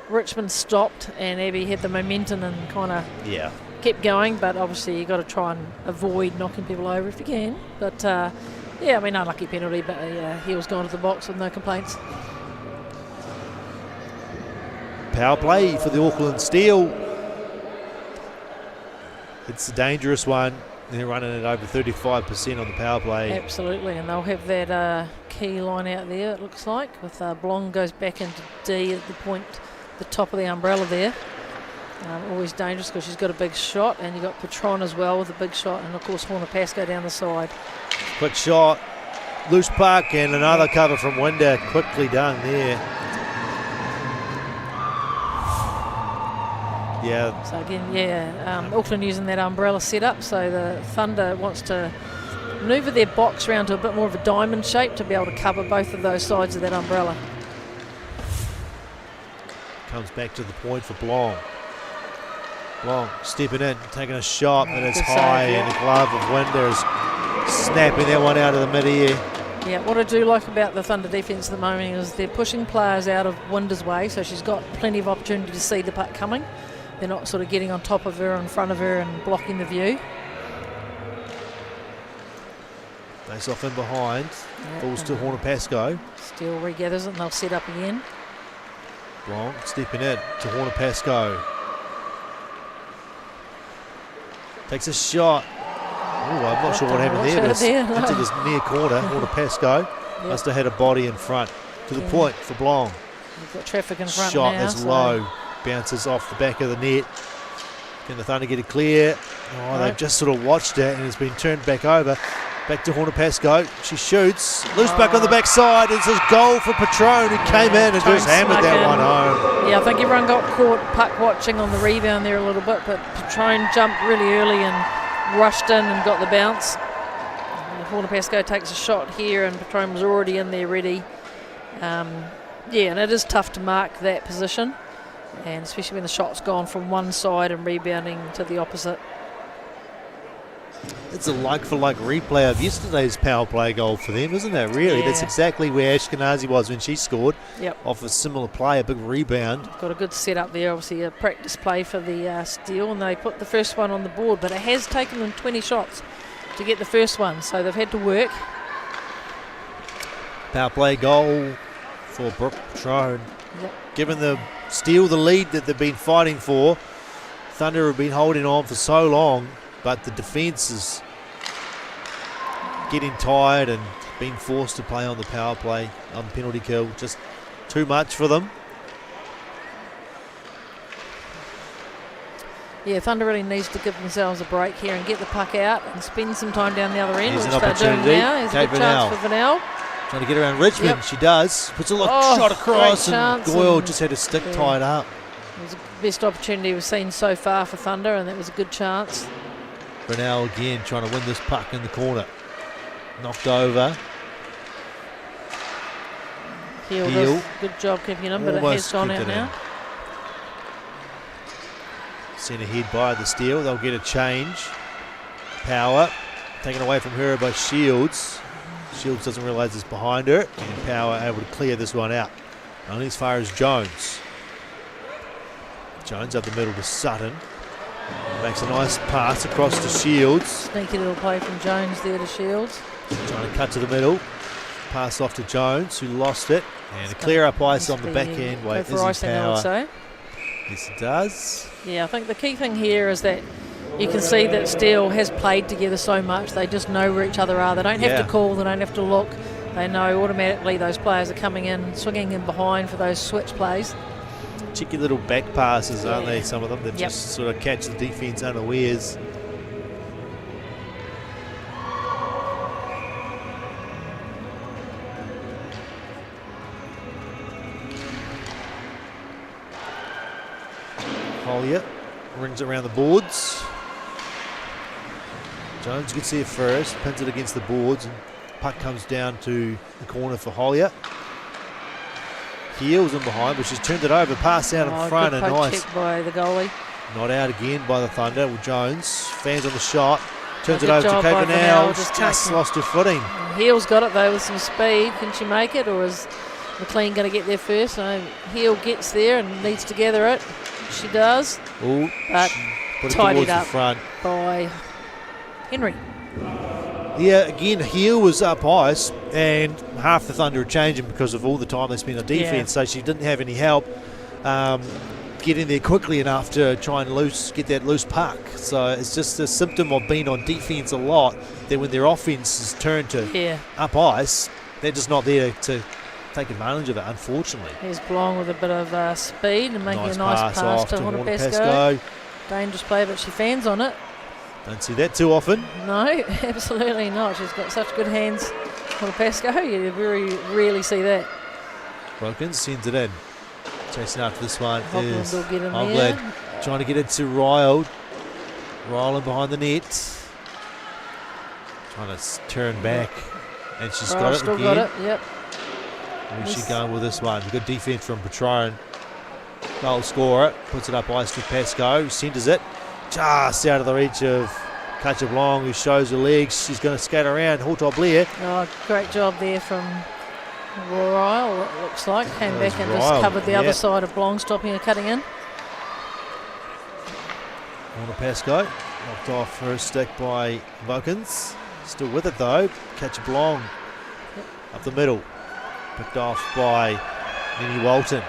Richmond stopped and Abby had the momentum and kind of kept going, but obviously you got to try and avoid knocking people over if you can. But unlucky penalty, but Hill's gone to the box with no complaints. Power play for the Auckland Steel. It's a dangerous one. They're running at over 35% on the power play. Absolutely, and they'll have that key line out there, it looks like, with Blong goes back into D at the point, the top of the umbrella there. Always dangerous because she's got a big shot, and you've got Patron as well with a big shot, and of course Horn Pascoe down the side. Quick shot, loose puck, and another cover from Winder. Quickly done there. Yeah. So again, Auckland using that umbrella setup, so the Thunder wants to manoeuvre their box around to a bit more of a diamond shape to be able to cover both of those sides of that umbrella. Comes back to the point for Blong. Blong stepping in, taking a shot, and it's high, and the glove of Winder is snapping that one out of the mid-air. Yeah, what I do like about the Thunder defence at the moment is they're pushing players out of Winder's way, so she's got plenty of opportunity to see the puck coming. They're not sort of getting on top of her, in front of her, and blocking the view. Face off in behind. Falls to Horner-Pascoe. Steele regathers it and they'll set up again. Blanc stepping in to Horner-Pascoe. Takes a shot. Oh, I'm not sure what happened there, but it's into this near corner. Horner-Pascoe must have had a body in front. To the point for Blanc. We've got traffic in front Shot now, is low. Bounces off the back of the net. Can the Thunder get it clear? Oh, they've just sort of watched it and it's been turned back over. Back to Horner-Pascoe. She shoots. Loose puck on the backside. It's a goal for Patron, who came in and just hammered that one home. Yeah, I think everyone got caught puck watching on the rebound there a little bit, but Patron jumped really early and rushed in and got the bounce. Horner-Pascoe takes a shot here and Patron was already in there ready. And it is tough to mark that position, and especially when the shot's gone from one side and rebounding to the opposite. It's a like-for-like replay of yesterday's power play goal for them, isn't it? Really, Yeah. that's exactly where Ashkenazi was when she scored. Yep. Off a similar play, a big rebound. Got a good setup there, obviously a practice play for the Steel, and they put the first one on the board, but it has taken them 20 shots to get the first one, so they've had to work. Power play goal for Brooke Patron. Yep. Given the Steel the lead that they've been fighting for, Thunder have been holding on for so long, but the defence is getting tired and being forced to play on the power play, on penalty kill. Just too much for them. Yeah, Thunder really needs to give themselves a break here and get the puck out and spend some time down the other end, Here's which an they're doing opportunity. now. There's a Kate good chance for Vanel. Trying to get around Richmond. Yep. She does. Puts a shot across, and Goyle just had a stick tied up. It was the best opportunity we've seen so far for Thunder, and that was a good chance. Brunel again trying to win this puck in the corner. Knocked over. Heel. Good job keeping him, but it has gone out now. Sent ahead by the Steel. They'll get a change. Power taken away from her by Shields. Shields doesn't realise it's behind her, and Power able to clear this one out. Only as far as Jones. Jones up the middle to Sutton. Makes a nice pass across to Shields. Sneaky little play from Jones there to Shields. Trying to cut to the middle. Pass off to Jones, who lost it. And a clear up ice on the back end. Wait, this is Power. I would say. Yes, it does. Yeah, I think the key thing here is that you can see that Steele has played together so much. They just know where each other are. They don't have to call. They don't have to look. They know automatically those players are coming in, swinging in behind for those switch plays. Cheeky little back passes, aren't they, some of them, that just sort of catch the defence unawares. Collier rings around the boards. Jones gets there first, pins it against the boards, and puck comes down to the corner for Hollier. Heels in behind, but she's turned it over, pass out in front, and nice. Check by the goalie. Not out again by the Thunder. Well, Jones fans on the shot, turns it Good over to job by Vanel. Vanel, Just lost her footing. Heel's got it though with some speed. Can she make it, or is McLean going to get there first? So Heel gets there and needs to gather it. She does. Ooh, but put it tidied towards up the front by Henry. Yeah, again, Heel was up ice, and half the Thunder are changing because of all the time they spent on defence, so she didn't have any help getting there quickly enough to try and get that loose puck. So it's just a symptom of being on defence a lot, that when their offence is turned to up ice, they're just not there to take advantage of it, unfortunately. Here's Blong with a bit of speed and making a nice pass to Horner-Pascoe. Dangerous play, but she fans on it. Don't see that too often. No, absolutely not. She's got such good hands. Horner-Pascoe, you very rarely see that. Wilkins sends it in. Chasing after this one is will get in Auckland, there. trying to get it to Ryle. Ryle in behind the net. Trying to turn back. And she's got it still again. Got it, yep. Where's she going with this one? Good defence from Patron. Goal scorer. Puts it up ice to Pascoe. Centres it. Just out of the reach of Kacha Long, who shows her legs. She's going to skate around. Hortal Blair. Oh, great job there from Royal, it looks like. Came back and Ryle, just covered the other side of Blong, stopping her cutting in. Lorna Pascoe, knocked off her stick by Vokins. Still with it though. Kacha Long up the middle. Picked off by Nini Walton.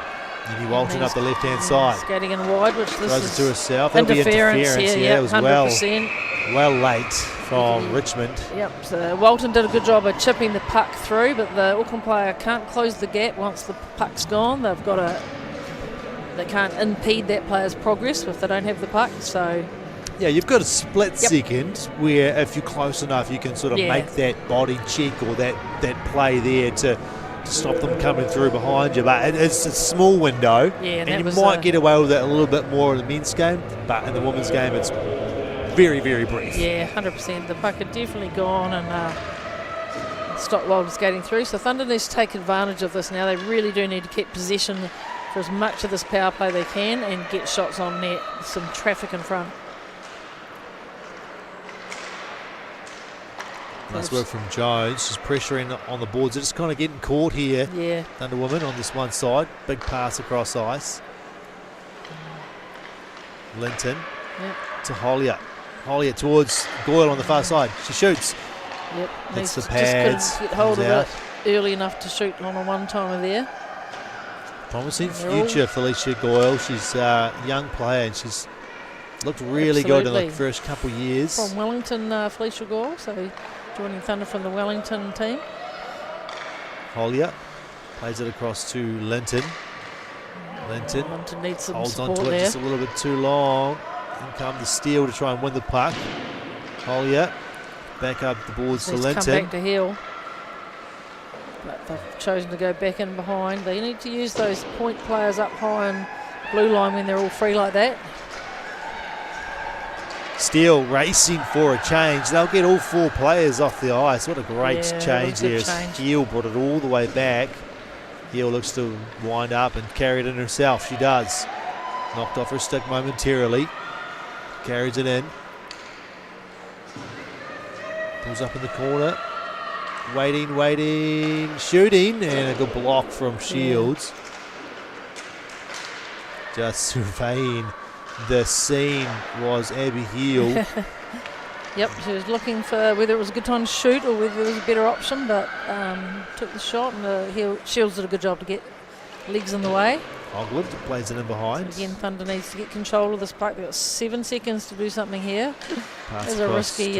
Nini Walton up the left-hand side. Skating in wide, which this Throws is it to herself. That'll be interference here. It was 100%. well late from Richmond. Yep, so Walton did a good job of chipping the puck through, but the Auckland player can't close the gap once the puck's gone. They can't impede that player's progress if they don't have the puck, so... Yeah, you've got a split second where if you're close enough, you can sort of make that body check or that play there to stop them coming through behind you. But it's a small window, and you might get away with it a little bit more in the men's game, but in the women's game, it's very, very brief. Yeah, 100%. The puck had definitely gone and stopped Walton skating through. So Thunder needs to take advantage of this now. They really do need to keep possession for as much of this power play they can and get shots on net, some traffic in front. Nice work from Jones. She's pressuring on the boards. They're just kind of getting caught here. Yeah. Thunder woman on this one side. Big pass across ice. Linton to Hollier. Hollier towards Goyle on the far side. She shoots. Yep. Hits the pads. Just couldn't get hold of it early enough to shoot on a one-timer there. Promising future, Felicia Goyle. She's a young player and she's looked really good in the first couple of years. From Wellington, Felicia Goyle, so joining Thunder from the Wellington team. Hollier plays it across to Linton. Linton needs some holds support on to it there. just a little bit too long. In come the steal to try and win the puck. Hollier back up the boards to Linton. Come back to heel. But they've chosen to go back in behind. They need to use those point players up high and blue line when they're all free like that. Steele racing for a change. They'll get all four players off the ice. What a great change there. Steele brought it all the way back. Steele looks to wind up and carry it in herself. She does. Knocked off her stick momentarily. Carries it in. Pulls up in the corner. Waiting, shooting. And a good block from Shields. Just surveying the scene was Abby Heel. Yep, she was looking for whether it was a good time to shoot or whether there was a better option, but took the shot, and Shields did a good job to get legs in the way. Ogland plays it in behind. So again, Thunder needs to get control of this puck. They've got 7 seconds to do something here. There's a risky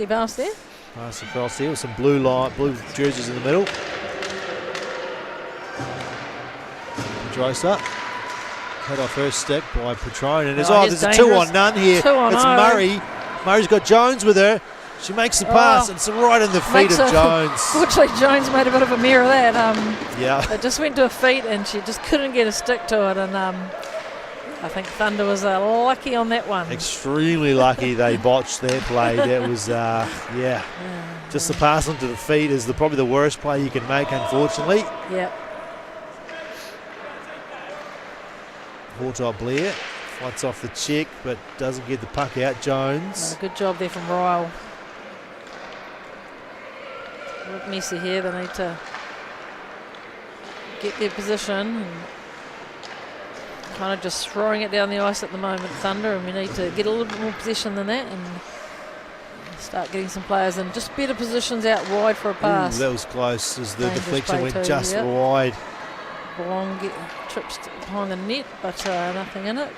pass there. Pass across here with some blue jerseys in the middle. Pedrosa. Head off her stick by Patron. And there's a 2-on-none here. It's Murray. Murray's got Jones with her. She makes the pass and it's right in the feet of Jones. Fortunately, Jones made a bit of a mirror of that. It just went to her feet and she just couldn't get a stick to it. And I think Thunder was lucky on that one. Extremely lucky they botched their play. That was, just the pass onto the feet is probably the worst play you can make, unfortunately. Yep. Hortal Blair fights off the check but doesn't get the puck out. Jones. Good job there from Ryle. Look messy here. They need to get their position and kind of just throwing it down the ice at the moment, Thunder, and we need to get a little bit more possession than that and start getting some players in just better positions out wide for a pass. Ooh, that was close as the deflection went just wide. Long trips behind the net, but nothing in it.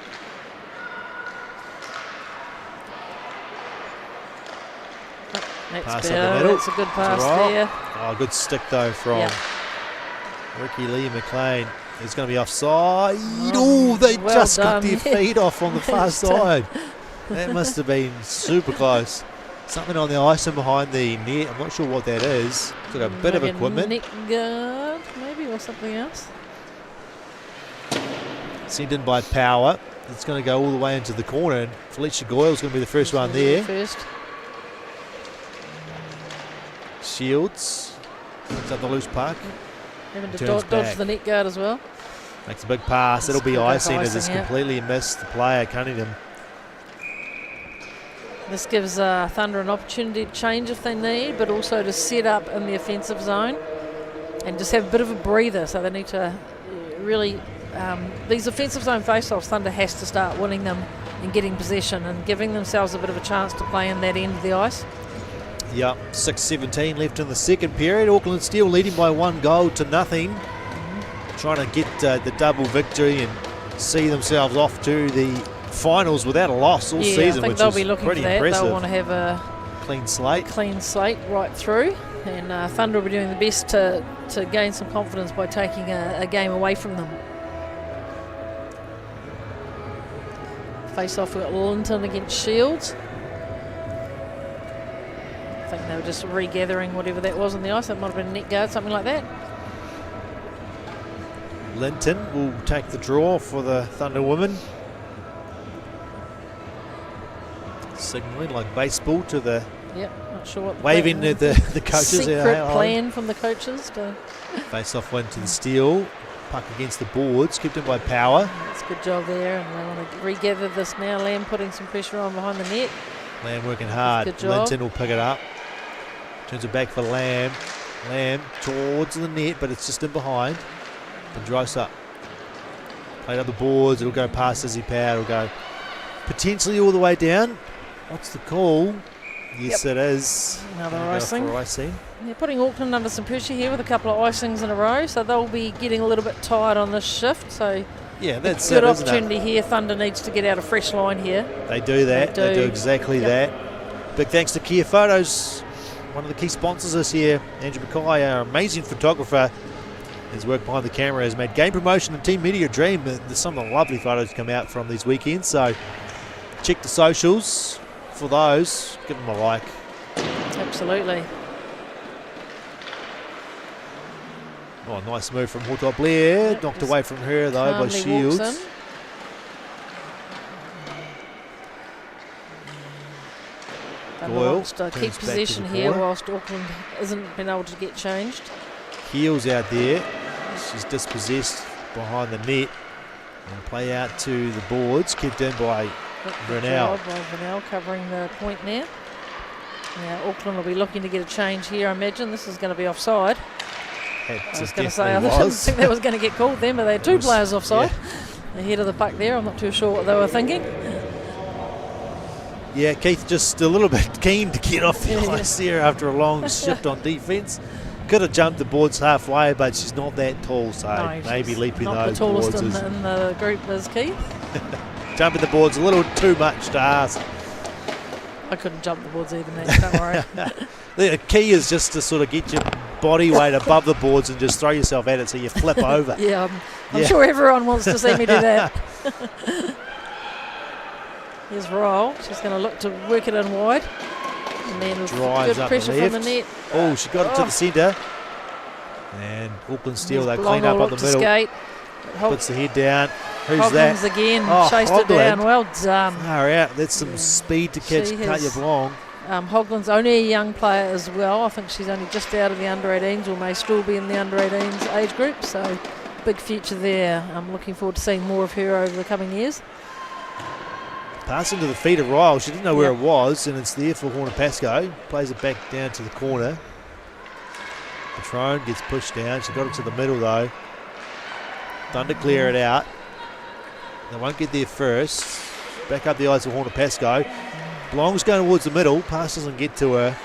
That's better. That's a good pass there. Oh, good stick though from Ricky Lee McLean. He's going to be offside. They just got their feet off on the far side. That must have been super close. Something on the ice and behind the net. I'm not sure what that is. It's got a bit of equipment. Net guard, maybe, or something else. Sent in by Power. It's going to go all the way into the corner, and Felicia Goyle's going to be the first one there. Shields picks up the loose puck. Having to dodge the net guard as well. Makes a big pass. It'll be icing as it's completely missed the player, Cunningham. This gives Thunder an opportunity to change if they need, but also to set up in the offensive zone and just have a bit of a breather. So they need to really, these offensive zone face-offs, Thunder has to start winning them and getting possession and giving themselves a bit of a chance to play in that end of the ice. Yep, 6:17 left in the second period. Auckland still leading by 1-0. Trying to get the double victory and see themselves off to the finals without a loss all season, I think which they'll is be looking pretty for that. impressive. They'll want to have a clean slate right through, and Thunder will be doing the best to gain some confidence by taking a game away from them. Face off, we've got Linton against Shields. I think they were just regathering whatever that was on the ice. That might have been a net guard, something like that. Linton will take the draw for the Thunder women. Signalling like baseball to the Not sure what waving to the coaches. Secret plan from the coaches to face off went to the steal. Puck against the boards, kept in by Power. That's a good job there, and they want to regather this now. Lamb putting some pressure on behind the net. Lamb working hard. Good job. Linton will pick it up. Turns it back for Lamb. Lamb towards the net, but it's just in behind. Pedrosa played up the boards. It'll go past Izzy Power. It'll go potentially all the way down. What's the call? Yes, it is. Another icing. icing. They're putting Auckland under some pressure here with a couple of icings in a row, so they'll be getting a little bit tired on this shift. So yeah, that's a good it, isn't opportunity it? Here. Thunder needs to get out a fresh line here. They do that. They do exactly Yep. that. Big thanks to Kia Photos, one of the key sponsors this year. Andrew Mackay, our amazing photographer. His work behind the camera has made game promotion and team media a dream. There's some of the lovely photos come out from these weekends, so check the socials for those. Give them a like. Absolutely. Oh, nice move from Hortop Blair. Yep, Knocked away from her, though, by calmly Shields. walks in. Thunder Doyle wants to turns keep back to possession the here corner. whilst Auckland isn't been able to get changed. Heels out there. She's dispossessed behind the net. And play out to the boards. Kept in by Good Brunel. job by Brunel covering the point there. Now Auckland will be looking to get a change here, I imagine. This is going to be offside. I was going to say, I didn't think that was going to get called then, but they had two players offside ahead of the puck there. I'm not too sure what they were thinking. Yeah, Keith just a little bit keen to get off the ice there after a long shift on defence. Could have jumped the boards halfway, but she's not that tall, so No, maybe she's leaping not those the tallest boards is in the group is Keith. jumping the boards a little too much to ask. I couldn't jump the boards either, mate, don't worry. The key is just to sort of get your body weight above the boards and just throw yourself at it so you flip over. Yeah, I'm sure everyone wants to see me do that. Here's Roll. She's going to look to work it in wide. And then Drives good up pressure the from left. the net. Oh, she got it to the centre. And Auckland Steel, they clean up on the middle. Skate. Puts the head down. Who's Hoggins that? again, Oh, chased Hogland. it down. Well done. Far out. That's some speed to catch, She cut you has- long. Hogland's only a young player as well. I think she's only just out of the under-18s, or may still be in the under-18s age group. So big future there. I'm looking forward to seeing more of her over the coming years. Passing to the feet of Ryle. She didn't know where it was, and it's there for Hornapasco. Plays it back down to the corner. Patron gets pushed down. She got it to the middle, though. Thunder clear it out. They won't get there first. Back up the ice of Hornapasco. Blong's going towards the middle. Pass doesn't get to her.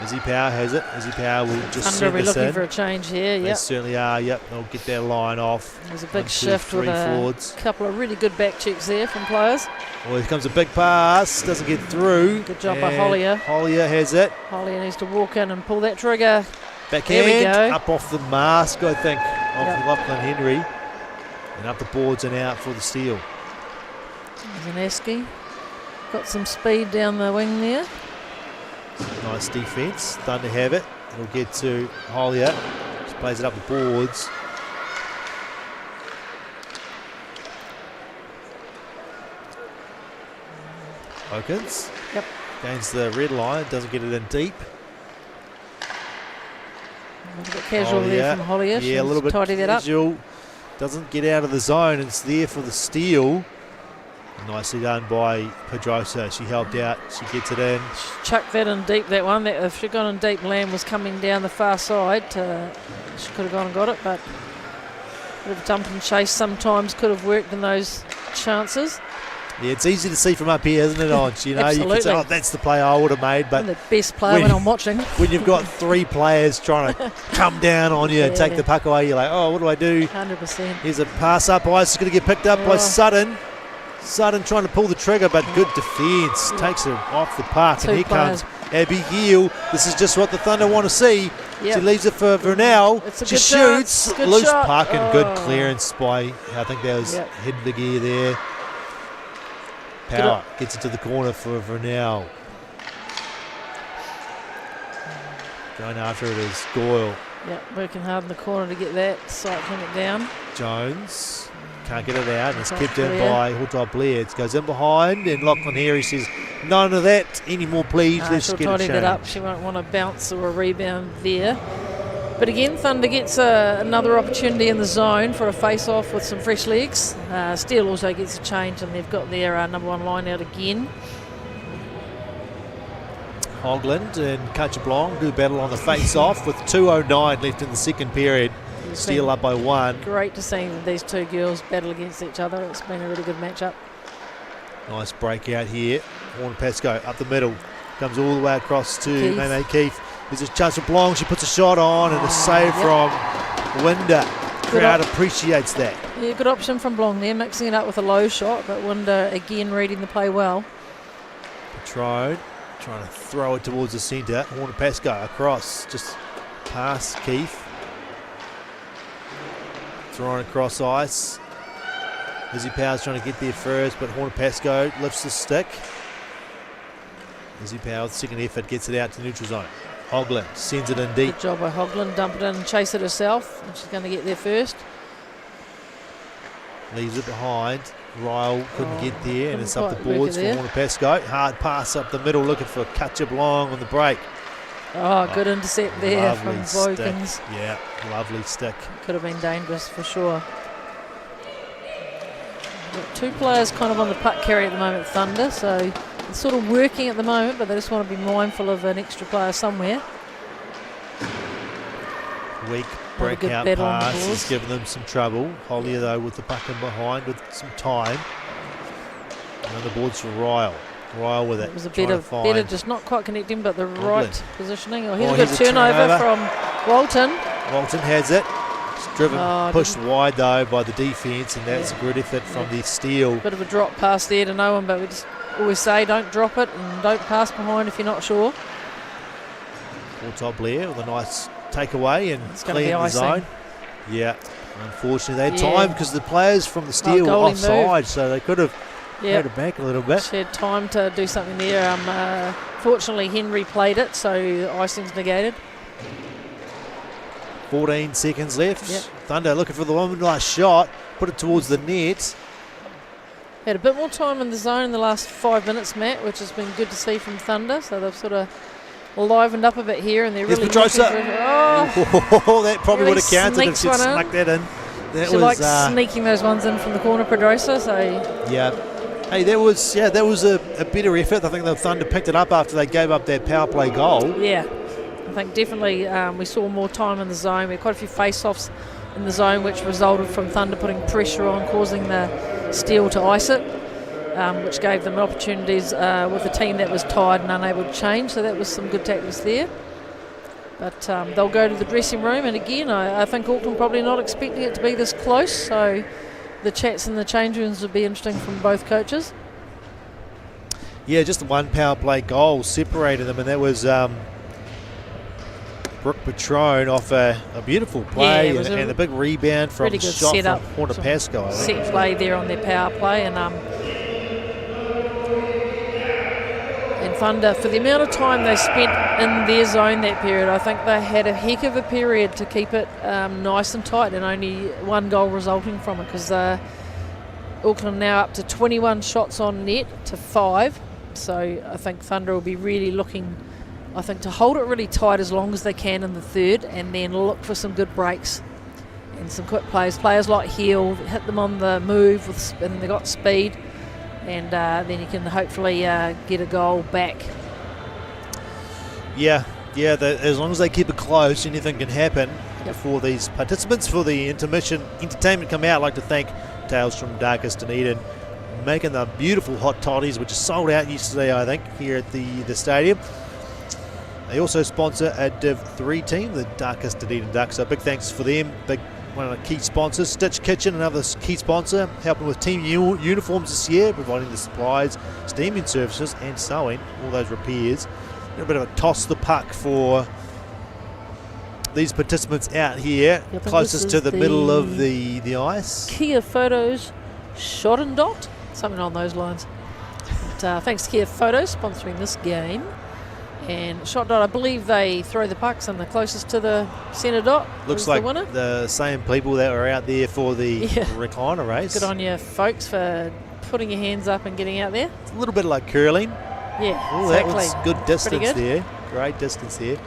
Izzy Power has it. Izzy Power will just Thunder send will be this looking in. for a change here. They Yep. certainly are. Yep, they'll get their line off. There's a 1, big 2, shift 3 with a forwards. couple of really good back checks there from players. Well, here comes a big pass. Doesn't get through. Good job by And Hollier. Hollier has it. Holly needs to walk in and pull that trigger. Backhand. There we go. Up off the mask, I think, of Yep. Lachlan Henry. And up the boards and out for the steal. Zaneski got some speed down the wing there. Nice defence. Thunder have it. It'll get to Hollier. She plays it up the boards. Hawkins. Yep. Gains the red line. Doesn't get it in deep. A little bit casual there from Hollier. Yeah, a little bit tidy that up. casual. Doesn't get out of the zone. It's there for the steal. Nicely done by Pedrosa. She helped out. She gets it in. Chucked that in deep, that one. If she'd gone in deep, Lamb was coming down the far side. She could have gone and got it, but a bit of dump and chase sometimes could have worked in those chances. Yeah, it's easy to see from up here, isn't it, Ange? You know, you can say, oh, that's the play I would have made. But I'm the best player when I'm watching. When you've got 3 players trying to come down on you and take the puck away, you're like, oh, what do I do? 100%. Here's a pass up ice. It's going to get picked up by Sutton. Sutton trying to pull the trigger, but good defence. Takes her off the puck. And here comes Abby Gill. This is just what the Thunder want to see. She leaves it for Vernell. She shoots. Loose shot. puck and good clearance by, I think that was Hedvigier there. Power gets it to the corner for Vernell. Going after it is Goyle. Working hard in the corner to get that, cycling it down. Jones can't get it out, and it's kept in by Houghton Blair. It goes in behind, and Lachlan Harry says, none of that anymore, please. Let's she'll get tidy it that up. She won't want to bounce or a rebound there. But again, Thunder gets another opportunity in the zone for a face-off with some fresh legs. Steele also gets a change, and they've got their number 1 line out again. Hogland and Cachablanc do battle on the face-off with 2:09 left in the second period. Steele up by 1. Great to see these two girls battle against each other. It's been a really good matchup. Nice breakout here. Warren Pascoe up the middle. Comes all the way across to May Keefe. There's a chance for Blanc. She puts a shot on and a save from Winder. Crowd appreciates that. Yeah, good option from Blanc there, mixing it up with a low shot, but Winder again reading the play well. Patrone trying to throw it towards the centre. Warren Pascoe across, just past Keefe. Throwing across ice. Lizzie Powers trying to get there first, but Horner Pascoe lifts the stick. Lizzie Powers, second effort, gets it out to the neutral zone. Hogland sends it in deep. Good job by Hogland, dump it in and chase it herself. And she's going to get there first. Leaves it behind. Ryle couldn't get there, and it's up the boards for Horner Pascoe. Hard pass up the middle, looking for Cachablanc on the break. Good intercept there from Vokins. Yeah, lovely stick. Could have been dangerous for sure. Got 2 players kind of on the puck carry at the moment, Thunder, so it's sort of working at the moment, but they just want to be mindful of an extra player somewhere. Weak breakout pass has given them some trouble. Hollier, though, with the puck in behind with some time. And on the boards for Ryle. Ryle with it. It was a better, just not quite connecting, but the right positioning. Here's a good turnover from Walton. Walton has it. It's driven, pushed wide though by the defence, and that's a good effort from the Steele. Bit of a drop pass there to no one, but we just always say don't drop it and don't pass behind if you're not sure. Houghton Blair with a nice takeaway and clean the zone. Yeah, unfortunately they had time because the players from the Steele were offside, so they could have made it back a little bit. She had time to do something there. Fortunately, Henry played it, so icing's negated. 14 seconds left. Thunder looking for the one last shot, put it towards the net. Had a bit more time in the zone in the last 5 minutes, Matt, which has been good to see from Thunder. So they've sort of livened up a bit here, and they're really looking for that probably would have counted if she'd snuck that in. She likes sneaking those ones in from the corner, Pedrosa. So hey, that was a better effort. I think the Thunder picked it up after they gave up their power play goal. Yeah, I think definitely we saw more time in the zone. We had quite a few face-offs in the zone, which resulted from Thunder putting pressure on, causing the Steele to ice it, which gave them opportunities with a team that was tired and unable to change. So that was some good tactics there. But they'll go to the dressing room, and again, I think Auckland probably not expecting it to be this close. So the chats in the change rooms would be interesting from both coaches. Yeah, just the one power play goal separated them, and that was Brooke Patrone off a beautiful play and a big rebound from a shot from Horner Pascoe. Set play there on their power play, and Thunder, for the amount of time they spent in their zone that period, I think they had a heck of a period to keep it nice and tight, and only one goal resulting from it, because Auckland now up to 21 shots on net to 5. So I think Thunder will be really looking, I think, to hold it really tight as long as they can in the third, and then look for some good breaks and some quick plays. Players like Heel hit them on the move and they got speed. and then you can hopefully get a goal back. Yeah, as long as they keep it close, anything can happen. Yep. Before these participants for the intermission entertainment come out, I'd like to thank Tales from Darkest Dunedin, making the beautiful hot toddies, which is sold out yesterday, I think, here at the stadium. They also sponsor a Div 3 team, the Darkest Dunedin Ducks, so big thanks for them. One of the key sponsors. Stitch Kitchen, another key sponsor, helping with team uniforms this year, providing the supplies, steaming services and sewing, all those repairs. A bit of a toss the puck for these participants out here, closest to the middle of the ice. Kia Photos Shot and Dot, something on those lines. But, thanks to Kia Photos sponsoring this game. And Shot Dot, I believe they throw the pucks and the closest to the centre dot looks is like the winner. The same people that were out there for the recliner race. Good on you folks for putting your hands up and getting out there. It's a little bit like curling. Yeah, Oh, exactly. that was good distance good. there. Great distance there.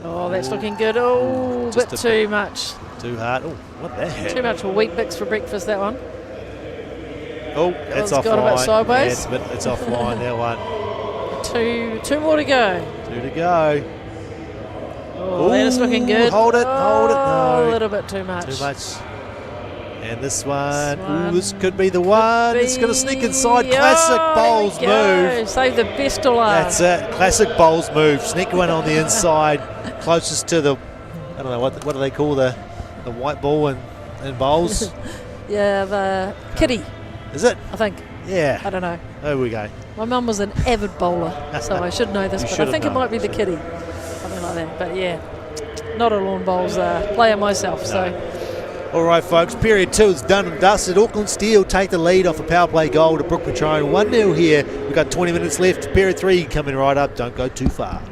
Oh, that's looking good. Oh, Just bit too much. Too hard. Oh, what the heck? Too much wheat bix for breakfast, that one. Oh, that's offline. Got a bit sideways. Yeah, it's offline, that one. Two more to go. 2 to go. Oh, that is looking good. Hold it. A No. little bit too much. Too much. And this one. Ooh, this could be the one. It's going to sneak inside. Classic Bowls move. Save the best till last. That's it. Classic Bowls move. Sneak one on the inside, closest to the, I don't know, what do they call the white ball in bowls? Yeah, the kitty, Is it? I think. Yeah. I don't know. There we go. My mum was an avid bowler, so I should know this, You but should I think have it might known. be the kitty. Something like that. But yeah, not a lawn bowls player myself, so. All right, folks. Period 2 is done and dusted. Auckland Steel take the lead off a power play goal to Brook Patron. 1-0 here. We've got 20 minutes left. Period 3 coming right up. Don't go too far.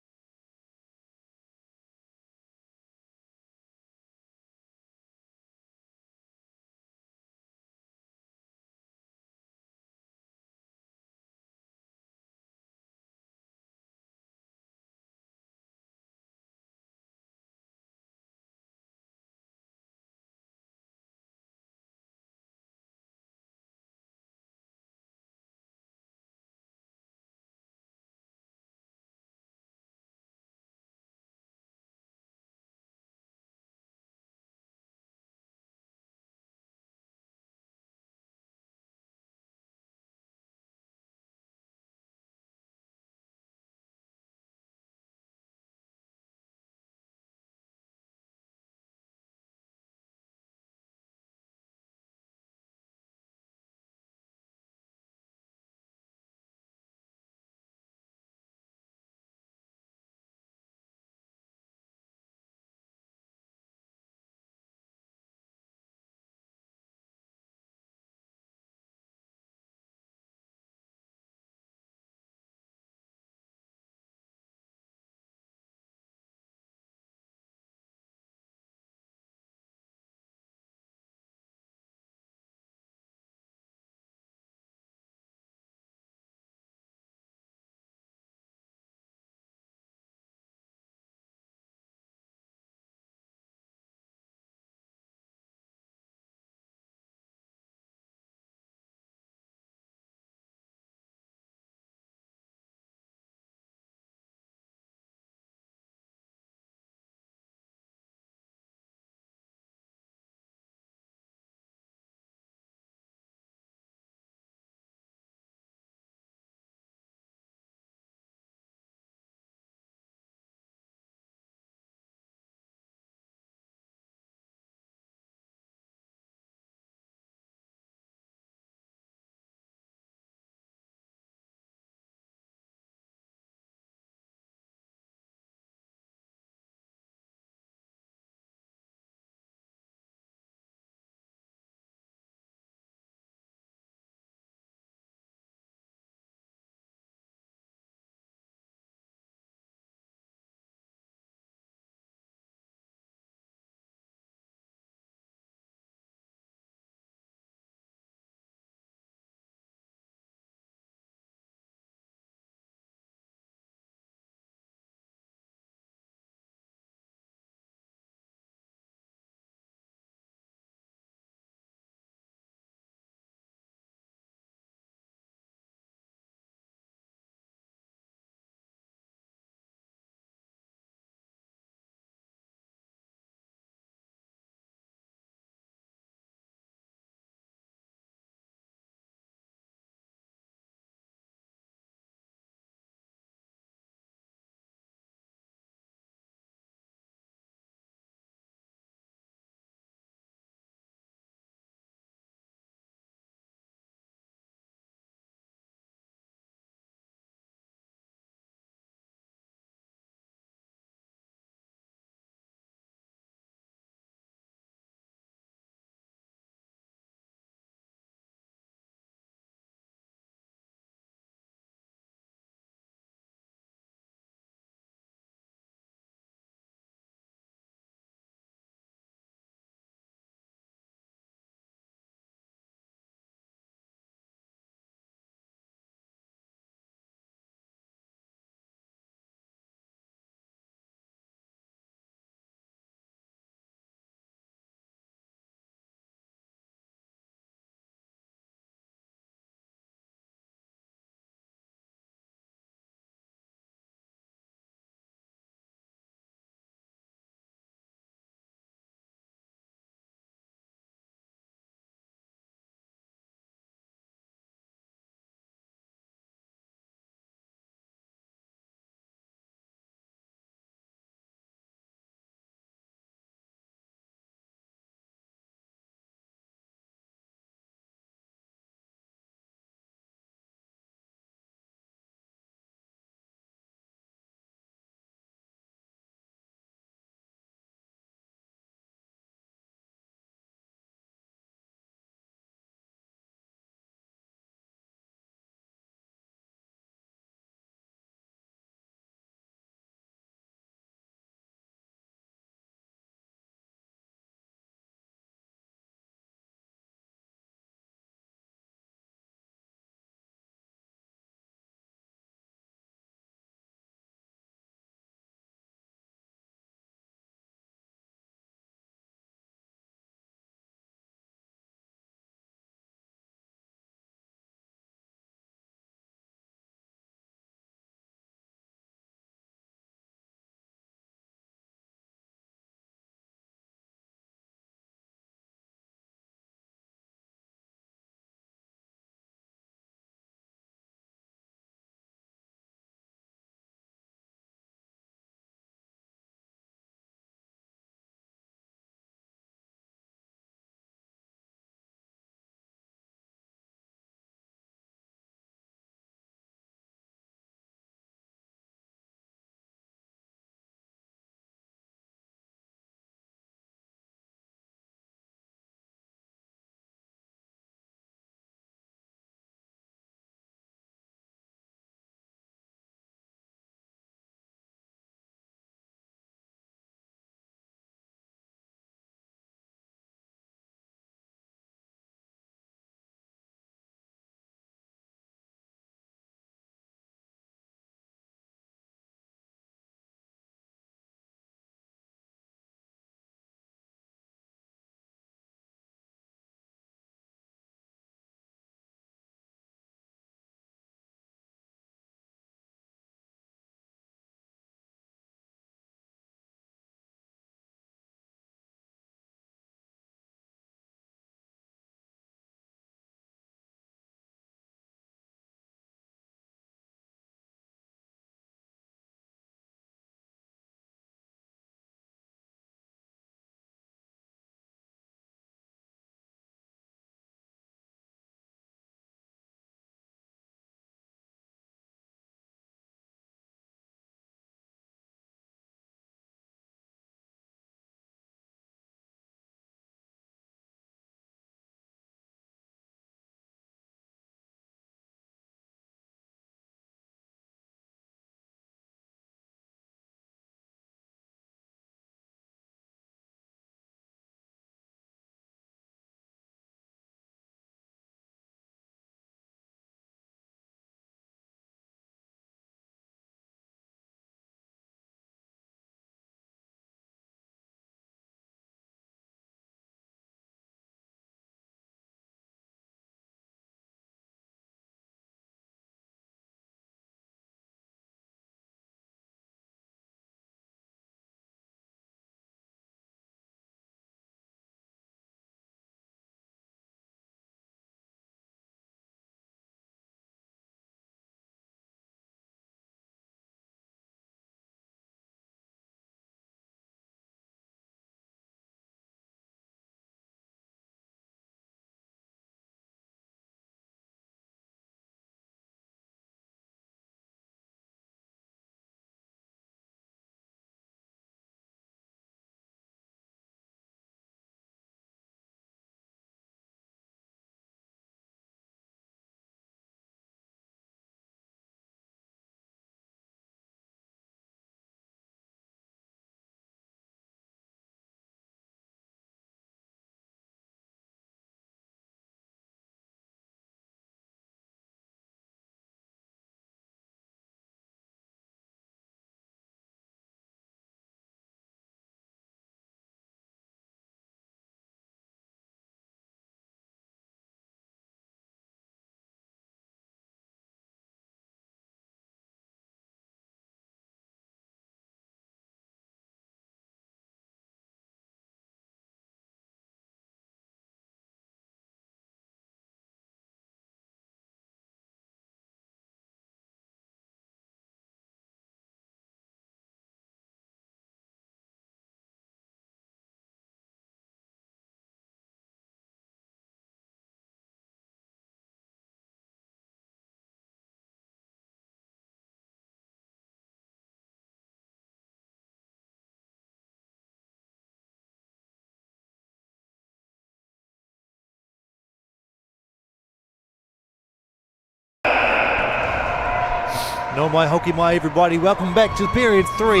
No mai hoki mai everybody, welcome back to period 3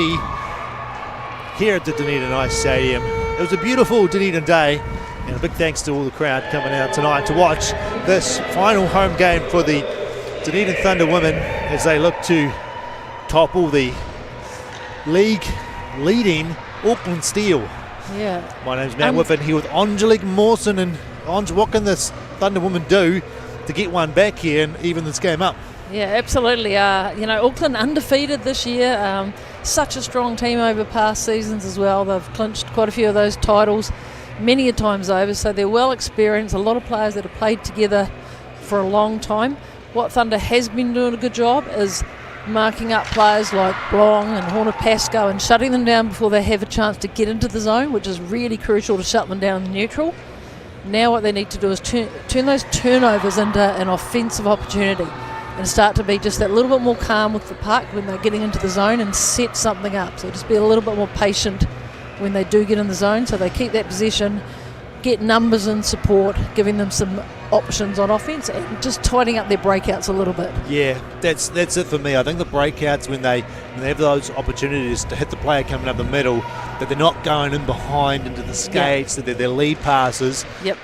here at the Dunedin Ice Stadium. It was a beautiful Dunedin day, and a big thanks to all the crowd coming out tonight to watch this final home game for the Dunedin Thunder women as they look to topple the league leading Auckland Steel. Yeah. My name's Matt Whiffen here with Angelique Mawson, and Ange, what can this Thunder women do to get one back here and even this game up? Yeah, absolutely. Auckland undefeated this year. Such a strong team over past seasons as well. They've clinched quite a few of those titles many a times over, so they're well experienced. A lot of players that have played together for a long time. What Thunder has been doing a good job is marking up players like Blong and Horner Pascoe and shutting them down before they have a chance to get into the zone, which is really crucial to shut them down in neutral. Now what they need to do is turn those turnovers into an offensive opportunity and start to be just that little bit more calm with the puck when they're getting into the zone and set something up. So just be a little bit more patient when they do get in the zone, so they keep that possession, get numbers and support, giving them some options on offense and just tightening up their breakouts a little bit. Yeah, that's it for me. I think the breakouts, when they have those opportunities to hit the player coming up the middle, that they're not going in behind into the skates, that they're lead passes. Yep.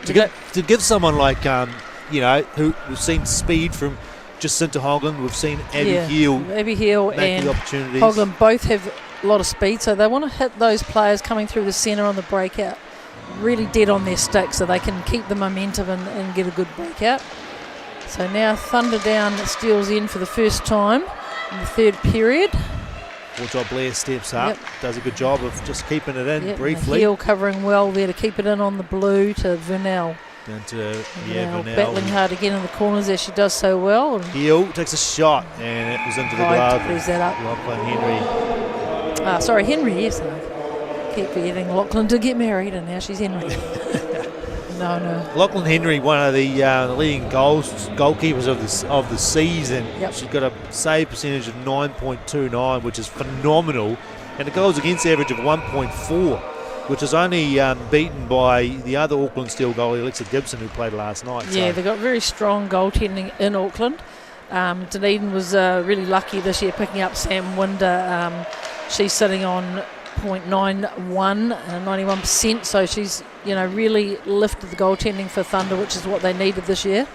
To give someone like who we've seen speed from Jacinta Hoagland, we've seen Abby Hill and opportunities. Hoagland both have a lot of speed, so they want to hit those players coming through the centre on the breakout really dead on their stick so they can keep the momentum and get a good breakout. So now Thunder down steals in for the first time in the third period. Hortop Blair steps up, does a good job of just keeping it in briefly. Heel covering well there to keep it in on the blue to Vernell. Down to Vernell Vernell. Battling hard again in the corners as she does so well. Heel takes a shot and it was into the glove. Frees that up. Lachlan Henry. Henry, yes. Keep forgetting Lachlan to get married and now she's Henry. No. Lachlan Henry, one of the leading goalkeepers of the season. Yep. She's got a save percentage of 9.29, which is phenomenal, and a goals against average of 1.4, which is only beaten by the other Auckland Steel goalie, Alexa Gibson, who played last night. Yeah, they got very strong goaltending in Auckland. Dunedin was really lucky this year picking up Sam Winder. She's sitting on 0.91, 91%, so she's really lifted the goaltending for Thunder, which is what they needed this year.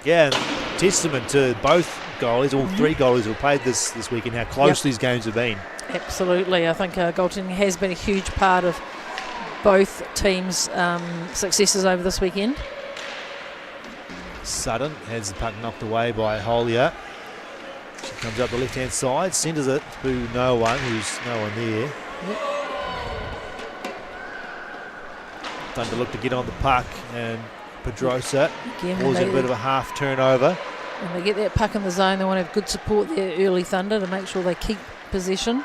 Yeah, testament to both goalies, all three goalies who played this weekend, how close these games have been. Absolutely, I think goaltending has been a huge part of both teams' successes over this weekend. Sutton has the puck knocked away by Holia. She comes up the left-hand side, centres it to no one there. Yep. Thunder look to get on the puck, and Pedrosa was a bit of a half turnover. When they get that puck in the zone, they want to have good support there early, Thunder, to make sure they keep possession.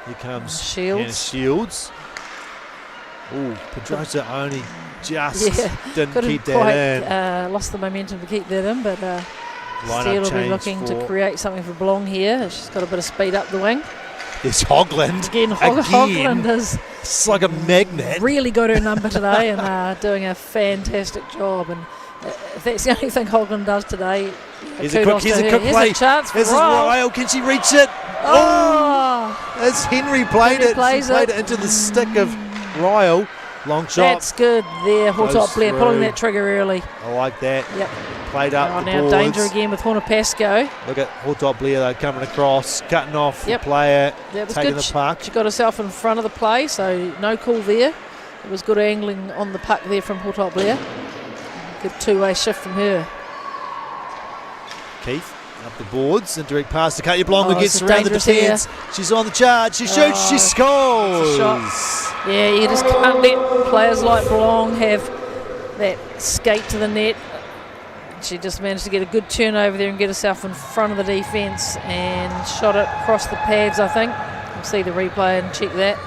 Here comes Shields. Oh, Pedrosa only just didn't keep that in. Lost the momentum to keep that in, but Steele will be looking to create something for Blong here. She's got a bit of speed up the wing. There's Hoagland. Again. Hoagland is it's like a magnet. Really got her number today and doing a fantastic job. And if that's the only thing Hoagland does today, here's a quick play. A chance for Ryle. Can she reach it? As Henry played it. She played it into the stick of Ryle. Long shot. That's good there. Hortop Blair pulling that trigger early. I like that. Yep. Played up the now boards. Danger again with Horner Pascoe. Look at Hortop Blair though, coming across, cutting off the player, taking the puck. She got herself in front of the play, so no call there. It was good angling on the puck there from Hortop Blair. Good two-way shift from her. Keith up the boards, indirect pass to Katya Blong, who gets around the defence. Here. She's on the charge, she shoots, she scores! Yeah, you just can't let players like Blong have that skate to the net. She just managed to get a good turnover there and get herself in front of the defence and shot it across the pads, I think. You'll see the replay and check that.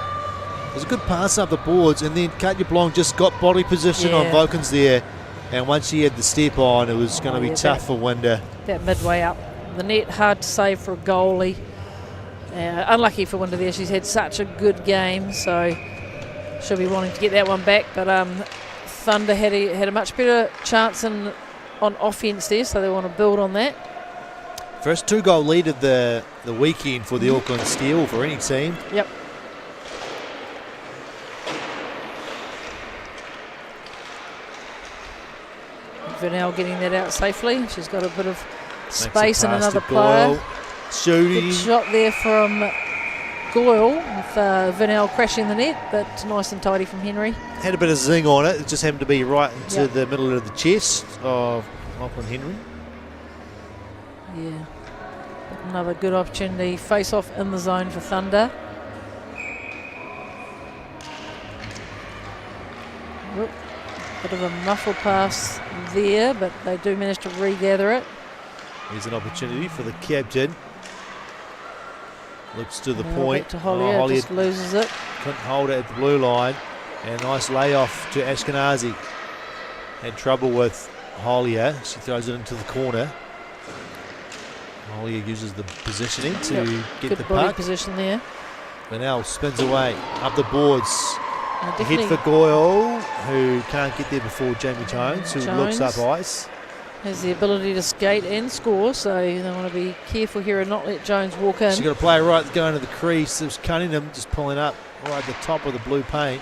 There's a good pass up the boards, and then Katya Blong just got body position on Vokins there. And once she had the step on, it was going to be tough for Winder. That midway up the net, hard to save for a goalie. Unlucky for Winder there. She's had such a good game, so she'll be wanting to get that one back. But Thunder had a much better chance on offence there, so they want to build on that. First 2-goal lead of the weekend for the Auckland Steel, for any team. Yep. Vernell getting that out safely. She's got a bit of space and another player. Shooting. Good shot there from Goyle with Vernell crashing the net, but nice and tidy from Henry. Had a bit of zing on it. It just happened to be right into the middle of the chest of Auckland Henry. Yeah. Another good opportunity. Face off in the zone for Thunder. Oop. Bit of a muffle pass there, but they do manage to regather it. Here's an opportunity for the captain. Looks to the now point. Back to Hollier, just loses it. Couldn't hold it at the blue line. And a nice layoff to Ashkenazi. Had trouble with Hollier. She throws it into the corner. Hollier uses the positioning to get good the body puck. Position there. Vanel spins away up the boards. A hit Definitely for Goyle, who can't get there before Jamie Jones, who looks up ice. has the ability to skate and score, so they want to be careful here and not let Jones walk in. She's got a player right going to the crease. There's Cunningham just pulling up right at the top of the blue paint.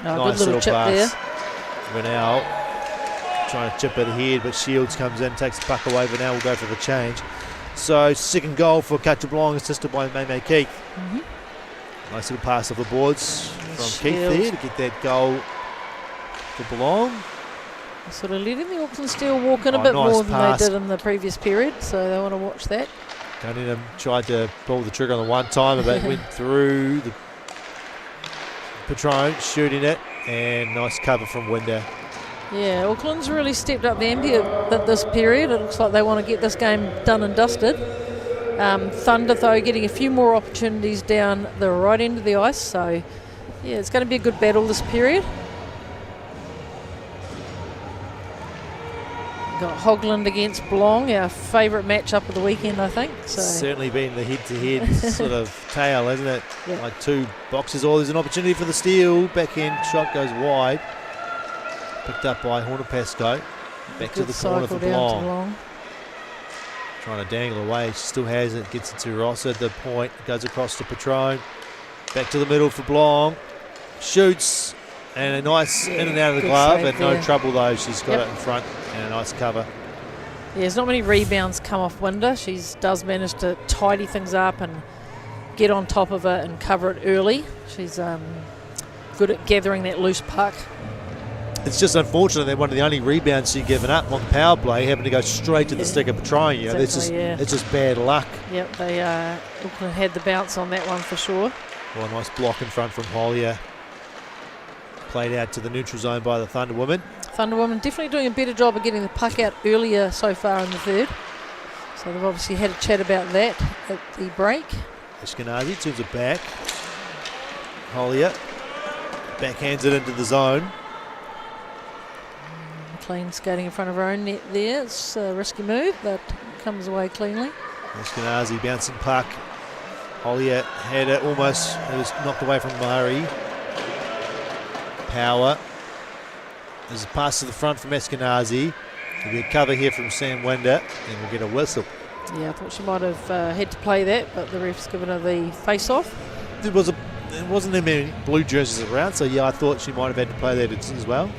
Oh, Nice good little chip pass. there. Vanel trying to chip it ahead, but Shields comes in, takes the puck away. Vanel will go for the change. So second goal for Cutchablong, assisted by May Keith. Nice little pass off the boards from Keith there to get that goal to belong. Sort of letting the Auckland Steel walk in a bit more than they did in the previous period, so they want to watch that. Cunningham tried to pull the trigger on the one time, but it went through the Patron, shooting it, and nice cover from Winder. Yeah, Auckland's really stepped up the ante at this period. It looks like they want to get this game done and dusted. Thunder, though, getting a few more opportunities down the right end of the ice, so yeah, it's going to be a good battle this period. Got Hogland against Blong, our favourite matchup of the weekend, I think. So Certainly been the head-to-head sort of tale, hasn't it? Yeah. Like two boxes. Oh, there's an opportunity for the Steel. Backhand shot goes wide. Picked up by Hornapesco. Back to the corner for Blong. Trying to dangle away. She still has it. Gets it to Ross at the point. Goes across to Patron. Back to the middle for Blong. Shoots. And a nice in and out of the glove. And no trouble, though. She's got it in front. And a nice cover. Yeah, there's not many rebounds come off Winder. She does manage to tidy things up and get on top of it and cover it early. She's good at gathering that loose puck. It's just unfortunate that one of the only rebounds she'd given up on the power play happened to go straight to the stick of Patron. You know, it's just bad luck. Yep, they Auckland had the bounce on that one for sure. Well, a nice block in front from Hollier. Played out to the neutral zone by the Thunder Women. Thunder Women definitely doing a better job of getting the puck out earlier so far in the third. So they've obviously had a chat about that at the break. Ashkenazi turns it back. Hollier backhands it into the zone. McLean skating in front of her own net there. It's a risky move, but comes away cleanly. Ashkenazi bouncing puck. Hollier had it almost. It was knocked away from Murray. Power. There's a pass to the front from Ashkenazi. There'll be a cover here from Sam Winder, and we'll get a whistle. Yeah, I thought she might have had to play that, but the ref's given her the face-off. There wasn't that many blue jerseys around, so yeah, I thought she might have had to play that as well.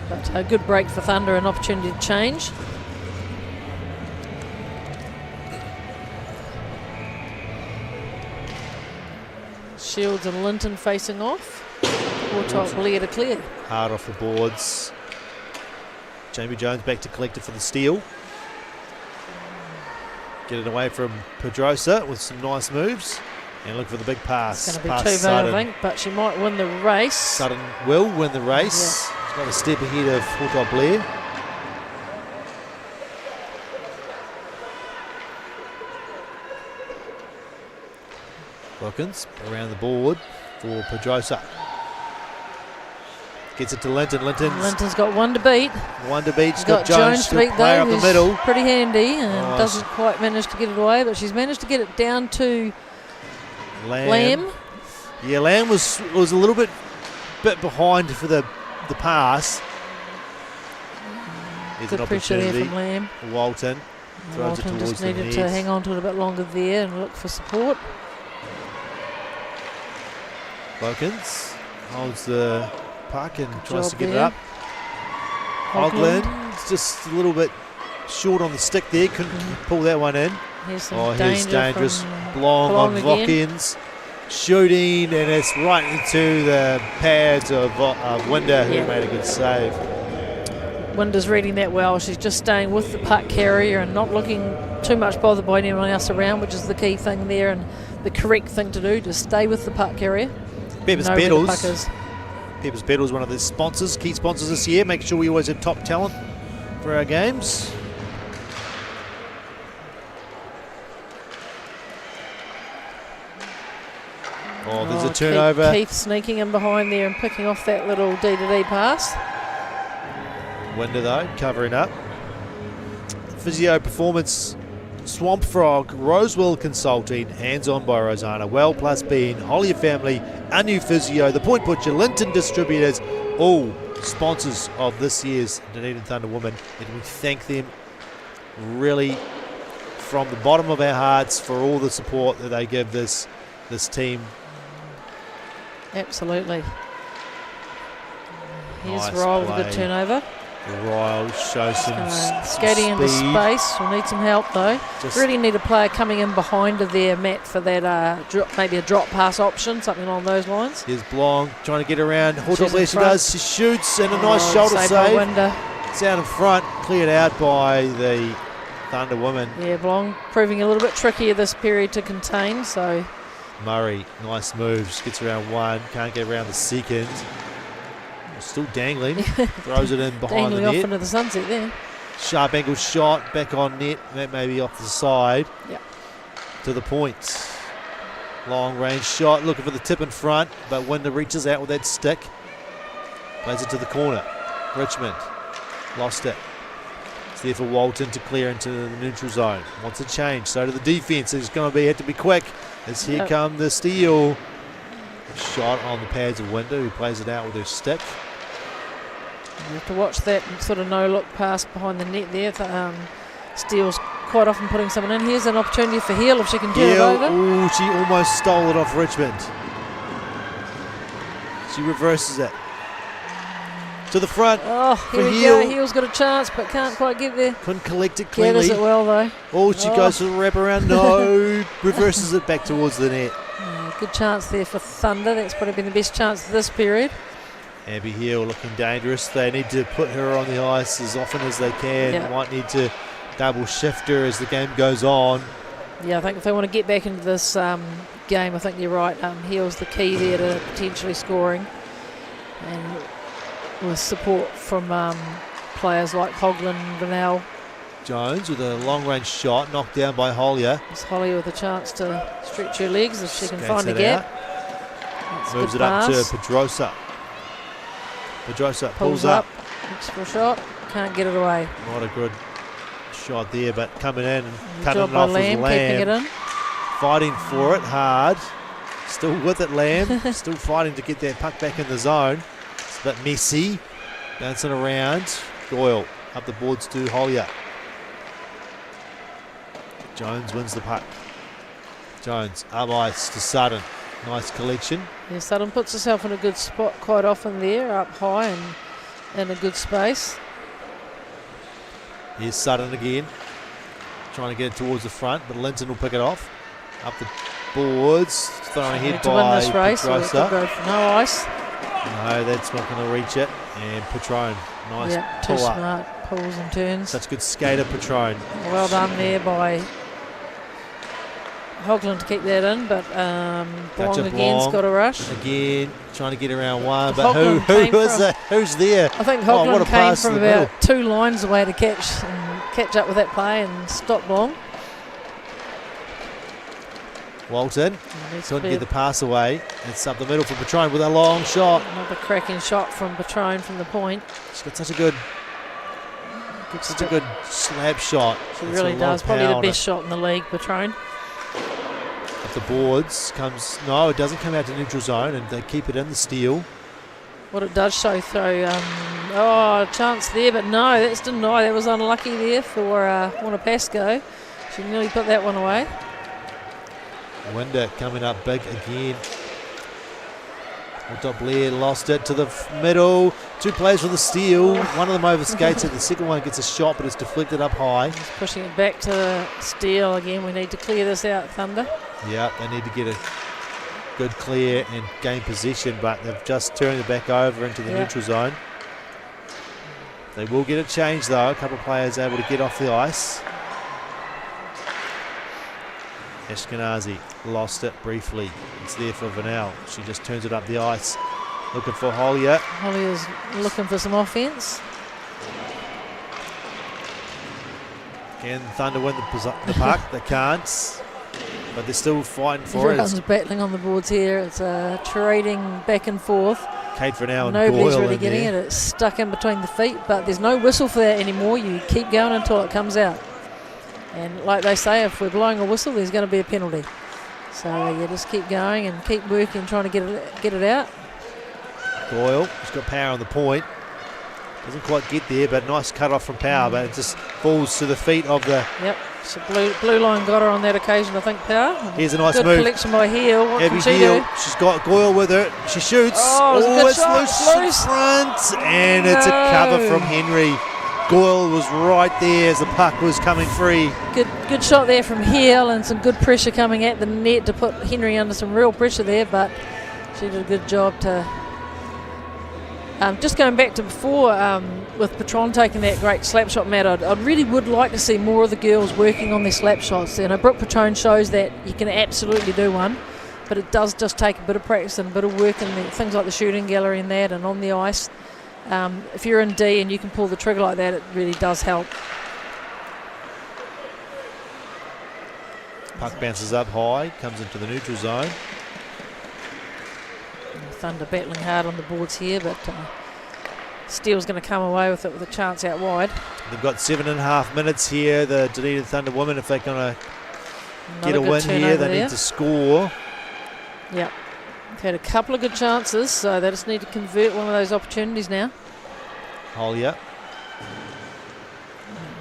But a good break for Thunder, an opportunity to change. Shields and Linton facing off. Wartop Blair to clear. Hard off the boards. Jamie Jones back to collect it for the Steel. Get it away from Pedrosa with some nice moves. And look for the big pass. It's going to be too bad, I think, but she might win the race. Sutton will win the race. Yeah. She's got a step ahead of Wartop Blair. Wilkins around the board for Pedrosa. Gets it to Linton. Linton's got one to beat. One to beat. She's got Jones to beat, though, up the middle. Pretty handy and doesn't quite manage to get it away, but she's managed to get it down to Lamb. Yeah, Lamb was a little bit behind for the pass. Here's Good an pressure there opportunity. from Lamb. Walton throws it Walton towards just the needed to net. hang on to it a bit longer there and look for support. Wilkins holds the puck and tries job to get it there. up. Auckland just a little bit short on the stick there. Couldn't pull that one in. Here's some Oh, danger here's dangerous. from Blong on again. Wilkins. Shooting, and it's right into the pads of Winder, who Yeah. made a good save. Winder's reading that well. She's just staying with the puck carrier and not looking too much bothered by anyone else around, which is the key thing there and the correct thing to do. Just stay with the puck carrier. Peppers Know where the puck Petals. is. Peppers Petals, one of the sponsors, key sponsors this year, making sure we always have top talent for our games. Oh, there's a turnover. Keith sneaking in behind there and picking off that little D-to-D pass. Winder though, covering up. Physio Performance, Swamp Frog, Rosewell Consulting, Hands On by Rosanna, Well Plus Bean, Hollier Family, Anu Physio, The Point Butcher, Linton Distributors, all sponsors of this year's Dunedin Thunder Women, and we thank them really from the bottom of our hearts for all the support that they give this team. Absolutely. Here's Nice Ryle with a play. good turnover. Ryle shows some Skating into speed. space. We'll need some help though. Just- Really need a player coming in behind her there, Matt, for that maybe a drop pass option, something along those lines. Here's Blong trying to get around. Hold She's on, there in she front. does. She shoots and a nice shoulder by save. Winder. It's out in front, cleared out by the Thunder Women. Yeah, Blong proving a little bit trickier this period to contain. So Murray, nice move. Just gets around one, can't get around the second. Still dangling. Throws it in behind dangling the off net. into the sunset there. Sharp angle shot, back on net. That may be off the side. Yep. To the point. Long range shot, looking for the tip in front, but Winder reaches out with that stick. Plays it to the corner. Richmond lost it. It's there for Walton to clear into the neutral zone. Wants a change. So to the defense. It's going to be had to be quick. As here come the steal. Shot on the pads of Winder, who plays it out with her stick. You have to watch that sort of no-look pass behind the net there. Steele's quite often putting someone in. Here's an opportunity for Heel if she can turn it over. Ooh, she almost stole it off Richmond. She reverses it. To the front. Oh, for here we Heel. go. Heel's got a chance, but can't quite get there. Couldn't collect it Gathers cleanly. it well, though. Oh, she goes for the wraparound. No. Reverses it back towards the net. Good chance there for Thunder. That's probably been the best chance of this period. Abby Heel looking dangerous. They need to put her on the ice as often as they can. Yeah. Might need to double shift her as the game goes on. Yeah, I think if they want to get back into this game, I think you're right. Heel's the key there to potentially scoring. And with support from players like Hoagland and Vanel. Jones with a long range shot, knocked down by Hollier. It's Holly with a chance to stretch her legs if she can Skates find a it gap. out. That's a Moves good it up to pass. Pedrosa. Pedrosa Pulls up. Looks for a shot. Can't get it away. Not a good shot there, but coming in and Good cutting job it by off as Lamb, keeping it Lamb. in. Fighting for it hard. Still with it, Lamb. Still fighting to get that puck back in the zone. It's a bit messy. Bouncing around. Doyle up the boards to Hollier. Jones wins the puck. Jones up ice to Sutton. Nice collection. Yeah, Sutton puts herself in a good spot quite often there, up high and in a good space. Here's Sutton again. Trying to get it towards the front, but Linton will pick it off. Up the boards. Thrown ahead To win by this race, so it could Pedrosa. go for no ice. No, that's not going to reach it. And Patron. Nice Yeah, too pull up. smart pulls and turns. Such good skater, Patron. Well done there by Hoagland to keep that in, but Blong Gotcha, again's Blong. got a rush. Again, trying to get around one, but Hoagland who came is from- that? Who's there? I think Oh, what Hoagland a came pass to from the about middle. 2 lines away to catch up with that play and stop Blong. Walton Needs to couldn't be get the pass away. It's up the middle for Patron with a long shot. another cracking shot from Patron from the point. She's got such a good slab shot. She It's really a lot does. of Probably power the on it. best shot in the league, Patron. Up the boards comes. No, it doesn't come out to neutral zone, and they keep it in the steal. what it does show through. A chance there, but no, that's denied. That was unlucky there for Wanapasco. She nearly put that one away. Winder coming up big again. Blair lost it to the middle. 2 players for the steal. One of them over skates it. The second one gets a shot, but it's deflected up high. He's pushing it back to the steal again. We need to clear this out, Thunder. Yeah, they need to get a good clear and gain possession, but they've just turned it back over into the neutral zone. They will get a change though. A couple of players able to get off the ice. Ashkenazi lost it briefly. It's there for Vanel. She just turns it up the ice. Looking for Hollier. Hollier's looking for some offence. Can Thunder win the puck? They can't. But they're still fighting for Everyone's it. battling on the boards here. It's trading back and forth. Kate Vanel and Nobody's Goyle really in getting there. it. It's stuck in between the feet, but there's no whistle for that anymore. You keep going until it comes out. And like they say, if we're blowing a whistle, there's going to be a penalty. So you just keep going and keep working, trying to get it out. Goyle, she's got power on the point. Doesn't quite get there, but nice cut off from Power, but it just falls to the feet of the... Yep, so blue line got her on that occasion, I think, Power. Here's a nice good move. Good collection by Heel. What Abby can she Heel, do? she's got Goyle with her. She shoots. It's it's loose in front, and it's a cover from Henry. Goyle was right there as the puck was coming free. Good shot there from Heel, and some good pressure coming at the net to put Henry under some real pressure there, but she did a good job to... just going back to before, with Patron taking that great slap shot, Matt, I really would like to see more of the girls working on their slap shots. You know, Brooke Patron shows that you can absolutely do one, but it does just take a bit of practice and a bit of work in things like the shooting gallery and that, and on the ice. If you're in D and you can pull the trigger like that, it really does help. Puck bounces up high, comes into the neutral zone. Thunder battling hard on the boards here, but Steele's going to come away with it with a chance out wide. They've got 7.5 minutes here, the Dunedin Thunder women. If they're going to get a win here, they need to score. Yep. They've had a couple of good chances, so they just need to convert one of those opportunities now. Hollier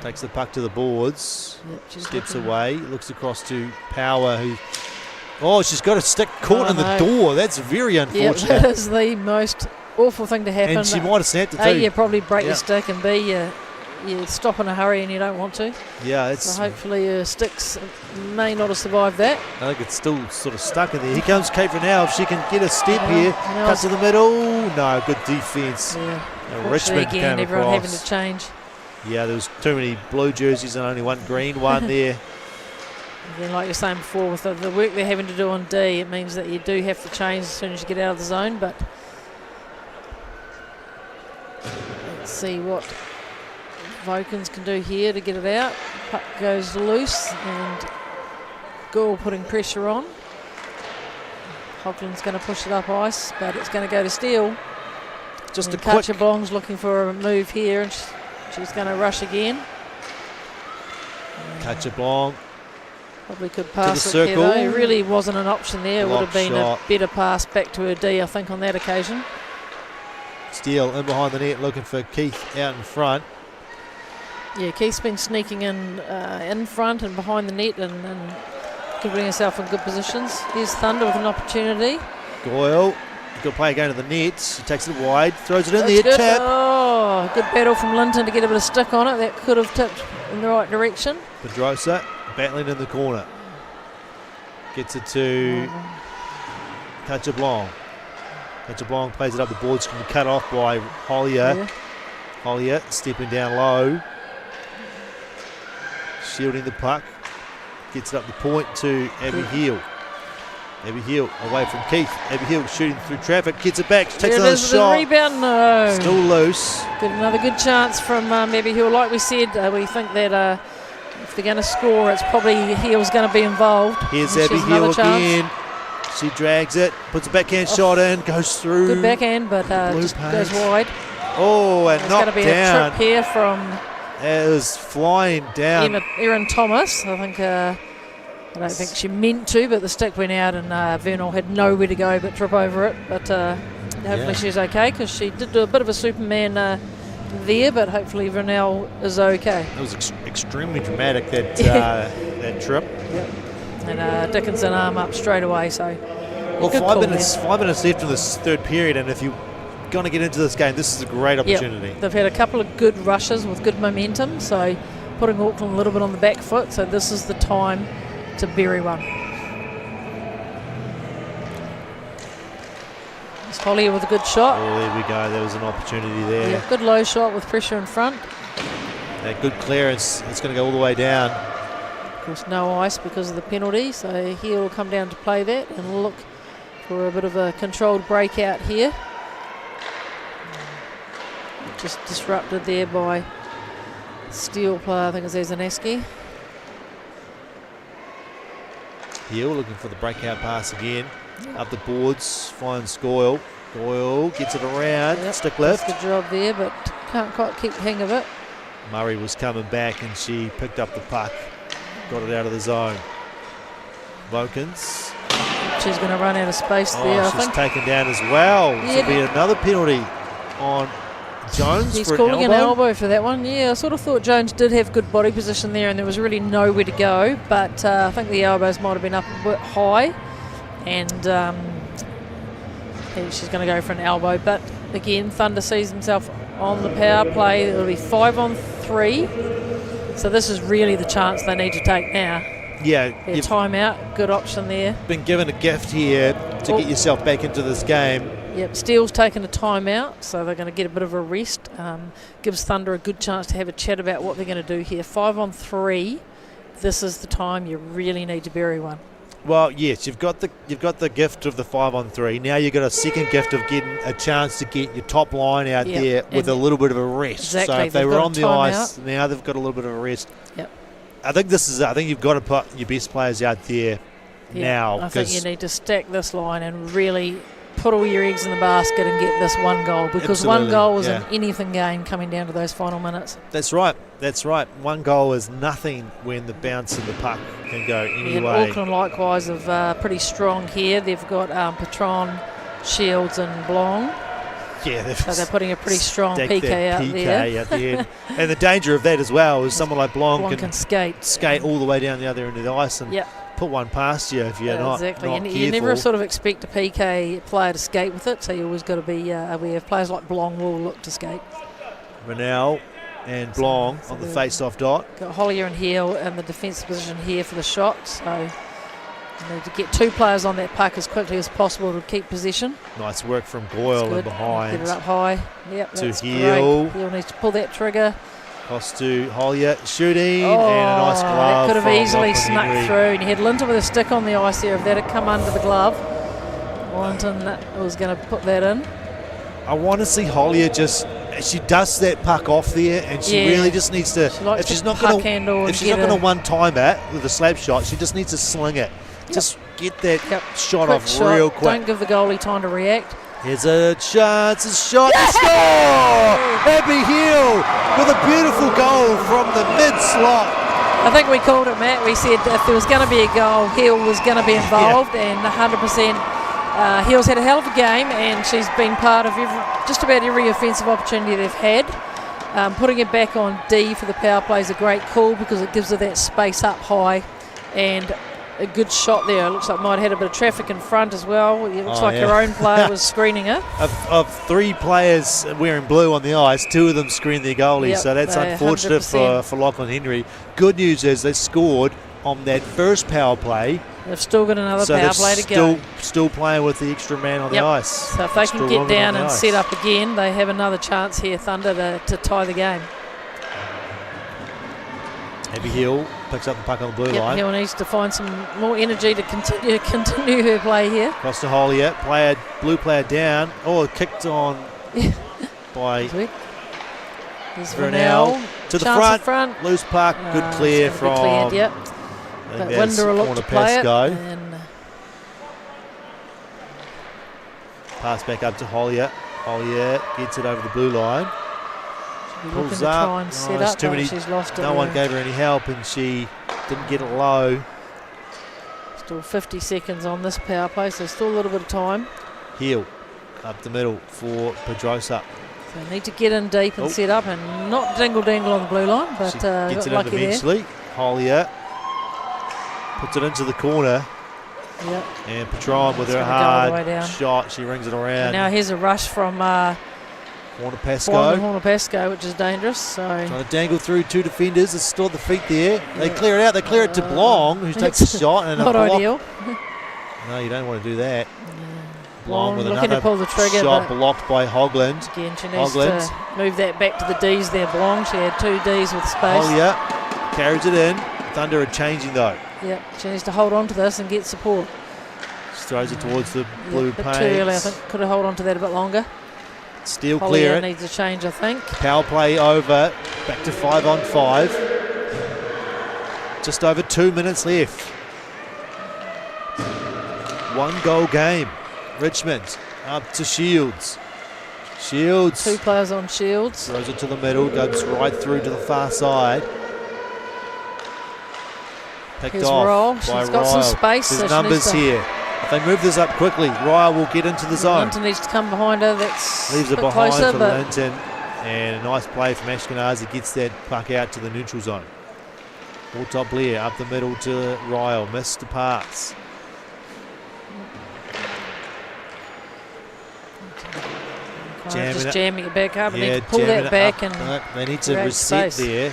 takes the puck to the boards, steps away, looks across to Power, who... Oh, she's got a stick caught in the door. That's very unfortunate. Yep, that is the most awful thing to happen. And she might have snapped it too. A, you probably break your stick, and B, you stop in a hurry and you don't want to. Yeah, it's... So hopefully your sticks may not have survived that. I think it's still sort of stuck in there. Here comes Kate Vanel. If she can get a step here. Cut to the middle. No, good defence. Yeah. Richmond again, came everyone across. having to change. Yeah, there was too many blue jerseys and only one green one there. Again, like you're saying before, with the work they're having to do on D, it means that you do have to change as soon as you get out of the zone. But let's see what Vokins can do here to get it out. Puck goes loose, and Gould putting pressure on. Hoagland's going to push it up ice, but it's going to go to Steele. Just and a quick... Blong's looking for a move here, and she's going to rush again. Blong. Probably could pass it circle. here, though. It really wasn't an option there. It would have been shot. a better pass back to her D, I think, on that occasion. Steele in behind the net looking for Keith out in front. Yeah, Keith's been sneaking in front and behind the net and putting herself in good positions. Here's Thunder with an opportunity. Goyle, good play going to the net. She takes it wide, throws it in there, good. tap. Oh, good battle from Linton to get a bit of stick on it. That could have tipped in the right direction. Pedrosa battling in the corner. Gets it to Blong. Blong plays it up the boards, can be cut off by Hollier. Yeah. Hollier stepping down low. Shielding the puck. Gets it up the point to Abby Heel. Abby Heel away from Keith. Abby Heel shooting through traffic. Gets it back. She takes another shot. Rebound, no. Still loose. Another good chance from Abby Heel. Like we said, we think that if they're going to score, it's probably Heel's going to be involved. Here's Abby Heel again. She drags it, puts a backhand shot in, goes through. Good backhand, but just goes wide. Oh, and knocked down. There's going to be a trip here from... It was flying down. Erin Thomas. I think I don't think she meant to, but the stick went out and Vernal had nowhere to go but trip over it. But hopefully she's okay, because she did do a bit of a Superman there, but hopefully Vernell is okay. It was extremely dramatic, that trip. Yep. And Dickinson arm up straight away, so... Well, 5 minutes left in this third period, and if you're going to get into this game, this is a great opportunity. Yep. They've had a couple of good rushes with good momentum, so putting Auckland a little bit on the back foot, so this is the time to bury one. It's Hollier with a good shot. Oh, there we go. There was an opportunity there. Yeah, good low shot with pressure in front. That good clearance. It's going to go all the way down. Of course, no ice because of the penalty, so he'll come down to play that and look for a bit of a controlled breakout here. Just disrupted there by Steel player, I think it's Zaneski. Hill looking for the breakout pass again. Up the boards, finds Goyle. Goyle gets it around, stick left. Does the job there, but can't quite keep hang of it. Murray was coming back and she picked up the puck, got it out of the zone. Vokins. She's going to run out of space there, I she's think. taken down as well. Yeah, This will be another penalty on Jones. He's for calling an elbow for that one. Yeah, I sort of thought Jones did have good body position there and there was really nowhere to go, but I think the elbows might have been up a bit high, and she's going to go for an elbow. But again, Thunder sees himself on the power play. It'll be 5-on-3, so this is really the chance they need to take now. Yeah, you've timeout, good option there. Been given a gift here to get yourself back into this game. Yep, Steele's taken a timeout, so they're going to get a bit of a rest. Gives Thunder a good chance to have a chat about what they're going to do here. 5-on-3, this is the time you really need to bury one. Well, yes, you've got the gift of the 5-on-3. Now you've got a second gift of getting a chance to get your top line out there with a little bit of a rest. Exactly. So if they were on the ice, now they've got a little bit of a rest. Yep. I think you've got to put your best players out there now. I think you need to stack this line and really put all your eggs in the basket and get this one goal, because one goal is an anything game coming down to those final minutes. That's right. One goal is nothing when the bounce of the puck can go any And way. Auckland likewise are pretty strong here. They've got Patron, Shields and Blong. Yeah, so they're putting a pretty strong PK out there. And the danger of that as well is someone like Blong can skate all the way down the other end of the ice and put one past you if you're not careful. You never sort of expect a PK player to skate with it, so you always got to be aware of players like Blong will look to skate. Ronell and Blong on the face-off dot. Got Hollier and Heel in the defensive position here for the shot, so you need to get two players on that puck as quickly as possible to keep possession. Nice work from Goyle in behind. Get it up high. Yep, to that's Heel. Great. Heel needs to pull that trigger. Cross to Hollier, shooting, and a nice glove. That could have easily snuck Henry through, and you had Linton with a stick on the ice there. If that had come under the glove, Linton was going to put that in. I want to see Hollier she dusts that puck off there, and she really just needs to. If she's not going to one time it with a slap shot, she just needs to sling it. Just get that shot off real quick. Don't give the goalie time to react. Here's a chance, a shot, a score! Abby Hill with a beautiful goal from the mid-slot. I think we called it, Matt. We said if there was going to be a goal, Hill was going to be involved, and 100%. Hill's had a hell of a game, and she's been part of just about every offensive opportunity they've had. Putting it back on D for the power play is a great call because it gives her that space up high, and a good shot there. It looks like might have had a bit of traffic in front as well. It looks like her own player was screening her. Of three players wearing blue on the ice, two of them screened their goalies, so that's unfortunate for Lachlan Henry. Good news is they scored on that first power play. They've still got another power play to go. Still playing with the extra man on the ice. So if they can get down and set up again, they have another chance here, Thunder, to tie the game. Abby Hill picks up the puck on the blue line. Hill needs to find some more energy to continue her play here. Across to Hollier, blue player down. Oh, kicked on by Vernell. To the front, loose puck, good clear from... But Winder will look to play it. Pass back up to Hollier. Hollier gets it over the blue line. Pulls up. Try and set up, she's lost it. No one gave her any help, and she didn't get it low. Still 50 seconds on this power play, so still a little bit of time. Heel up the middle for Pedrosa. So need to get in deep and set up and not dingle-dangle on the blue line, but She got gets it in lucky there. eventually. Hollier puts it into the corner. Yep. And Patron with It's her gonna go all the way hard down. shot. She rings it around. And now here's a rush from Hornapesco Hornapesco, which is dangerous. So trying to dangle through two defenders. There's still the feet there. They clear it out. They clear it to Blong, who takes a shot. And not a block. ideal. No, you don't want to do that. Blong with looking another to pull the trigger, shot but blocked by Hogland. again, she needs Hogland. to move that back to the D's there, Blong. She had 2 D's with space. Hollier carries it in. Thunder are changing though. Yep, she needs to hold on to this and get support. Just throws it towards the blue Bit too early, I panes. think. Could have held on to that a bit longer. Still clear Hollier it. needs a change, I think. Power play over. Back to 5-on-5. Just over 2 minutes left. 1 goal game. Richmond up to Shields. Shields 2 players on Shields. throws it to the middle, goes right through to the far side. Picked Here's off Ryle. by She's got some Ryle. space, so There's she numbers needs to- here. If they move this up quickly, Ryle will get into the zone. Linton needs to come behind her. That's Leaves a it bit behind closer, for but Linton. And a nice play from Ashkenazi. Gets that puck out to the neutral zone. All top Blair up the middle to Ryle. Missed the pass. just jamming it back up and Yeah, need to pull jamming that it back up, and but they need to create reset space. there,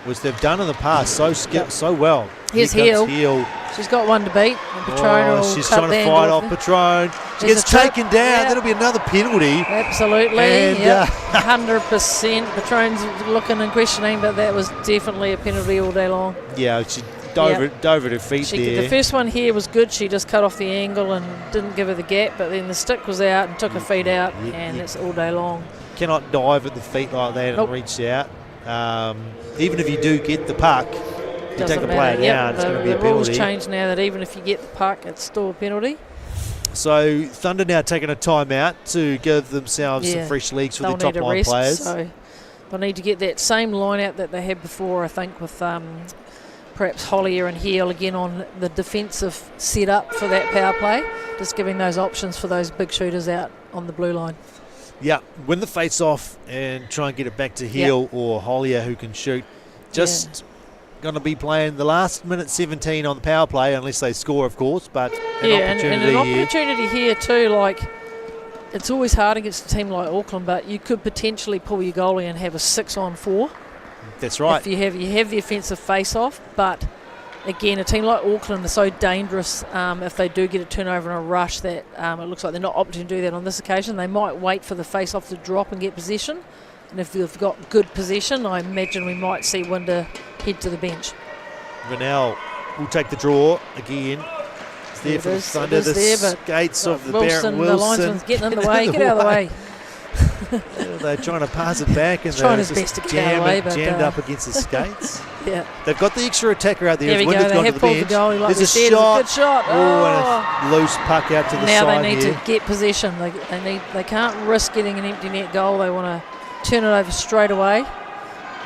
which they've done in the past so well. Here's Here comes Heel. Heel. she's got one to beat. And Patron will She's cut trying the to angle fight off off there. Patron. She There's gets a trip. taken down. Yeah. That'll be another penalty. Absolutely, And, yep. 100%. Patron's looking and questioning, but that was definitely a penalty all day long. Yeah, she dove at her feet there. The first one here was good. She just cut off the angle and didn't give her the gap, but then the stick was out and took her feet out, and it's all day long. Cannot dive at the feet like that Nope. and reach out. Even if you do get the puck, you Doesn't take the player matter. Yep, down, it's going to be a the rules penalty. change now that even if you get the puck, it's still a penalty. So Thunder now taking a timeout to give themselves some fresh legs for They'll the top need a line rest, players. so they'll need to get that same line out that they had before, I think, with perhaps Hollier and Heel again on the defensive setup for that power play, just giving those options for those big shooters out on the blue line. Yeah, win the face off and try and get it back to Heel or Hollier who can shoot. Just going to be playing the last minute 17 on the power play unless they score, of course, but an opportunity and an opportunity here too. Like, it's always hard against a team like Auckland, but you could potentially pull your goalie and have a 6-on-4. That's right. If you have the offensive face-off, but again, a team like Auckland are so dangerous if they do get a turnover and a rush that it looks like they're not opting to do that on this occasion. They might wait for the face-off to drop and get possession. And if they've got good possession, I imagine we might see Winder head to the bench. Vanel will take the draw again. It's there for the Thunder. The skates of the Barrett The Wilson. linesman's getting in the way. Get out of the way. They're trying to pass it back and Trying they're his best just to get out of the way, but, jammed up against the skates. Yeah. They've got the extra attacker out there. There we go. Winder's They gone have to the pulled the bench. goalie like There's we a said. shot. It's a good shot. And a loose puck out to the now side they need here. to get possession. They can't risk getting an empty net goal. They want to turn it over straight away.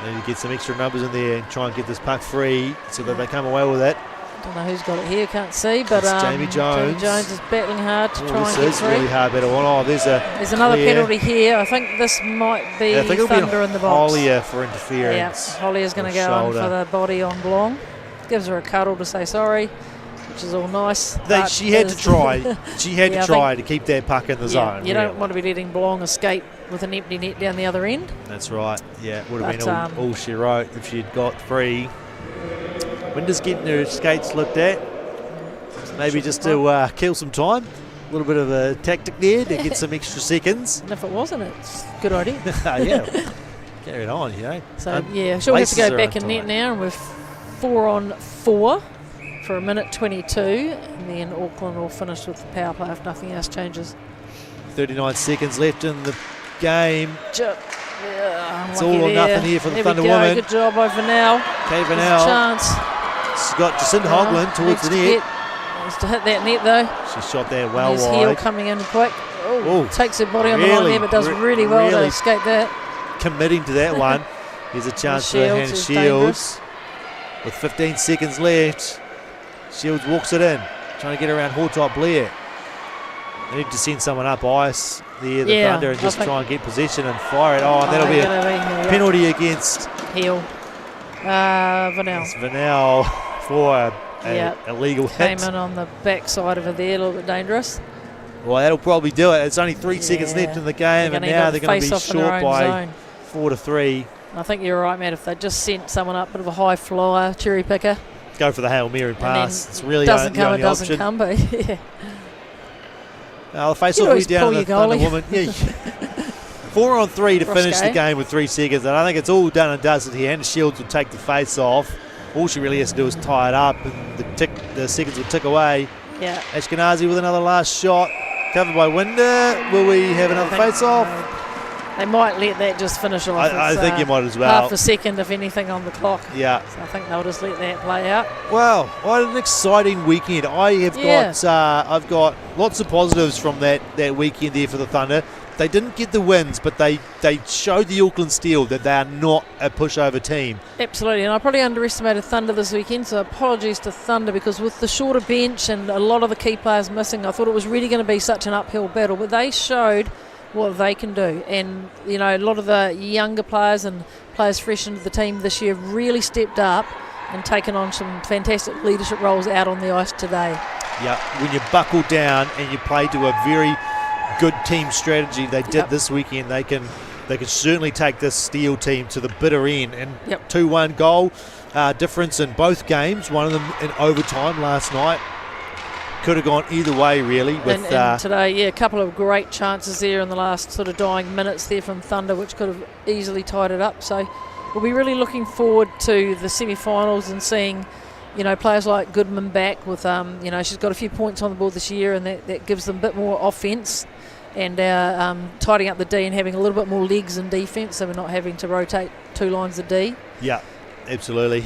They need to get some extra numbers in there and try and get this puck free so that they come away with it. Don't know who's got it here. Can't see, but It's Jamie Jones. Jamie Jones is battling hard to try and This get is through. really hard battle. Oh, There's another clear. penalty here. I think this might be I think it'll Thunder be in the box. Hollier for interference. Yeah, Hollier's going to Or go on shoulder. for the body on Blong. Gives her a cuddle to say sorry, which is all nice. but She had to try. She had Yeah, I to try to keep that puck in the zone. You don't want to be letting Blong escape with an empty net down the other end. That's right. Yeah, it would have But, been all she wrote if she'd got free. Winder's getting her skates looked at. Maybe just to kill some time. A little bit of a tactic there to get some extra seconds. And if it wasn't, it's a good idea. Yeah. Carry it on, you know. So, she'll have to go Laces back are in net tight. now, and we're 4-on-4 for a minute 22, and then Auckland will finish with the power play if nothing else changes. 39 seconds left in the game. It's all or nothing here for the Thunder woman. Good job over now. Kay There's a Vanel. chance. She's got Jacinda Hogland towards the net. Needs to hit that net though. She shot there well His heel wide. coming in quick. Oh, Takes her body on the line really, there, but does really well to really escape that. Committing to that one. Here's a chance for Shields Hannah is Shields. With 15 seconds left, Shields walks it in, trying to get around Hortop Blair. They need to send someone up ice there, the Yeah, Thunder, and I just think- try and get possession and fire it. Oh, and that'll be a penalty against Heel. Vanel. it's Vanel for a illegal Came hit. in on the backside of it there, a little bit dangerous. Well, that'll probably do it. It's only 3 seconds left in the game, and now they're going to be short by 4-3. I think you're right, Matt. If they just sent someone up, bit of a high flyer, cherry picker. Go for the Hail Mary pass. It's really doesn't the come, only it doesn't option. come, but yeah. The face-off You will be always down pull to the your Thunder goalie. woman. Yeah. 4-on-3 to finish the Brusque. game with 3 seconds, and I think it's all done and dusted here. Hannah Shields will take the face off. All she really has to do is tie it up, and the seconds will tick away. Yeah. Ashkenazi with another last shot, covered by Winder. Will we have another face-off? They might let that just finish off. I think you might as well. Half a second, if anything, on the clock. Yeah. So I think they'll just let that play out. Well, what an exciting weekend. I've got lots of positives from that weekend there for the Thunder. They didn't get the wins, but they showed the Auckland Steel that they are not a pushover team. Absolutely, and I probably underestimated Thunder this weekend, so apologies to Thunder, because with the shorter bench and a lot of the key players missing, I thought it was really going to be such an uphill battle, but they showed what they can do. And, you know, a lot of the younger players and players fresh into the team this year have really stepped up and taken on some fantastic leadership roles out on the ice today. Yeah, when you buckle down and you play to a very good team strategy they did this weekend, they can certainly take this Steel team to the bitter end. And 2-1 goal difference in both games, one of them in overtime last night. Could have gone either way, really. With and today, a couple of great chances there in the last sort of dying minutes there from Thunder, which could have easily tied it up. So we'll be really looking forward to the semi-finals and seeing, you know, players like Goodman back with, you know, she's got a few points on the board this year, and that gives them a bit more offence, and tidying up the D and having a little bit more legs in defence, so we're not having to rotate 2 lines of D. Yeah, absolutely.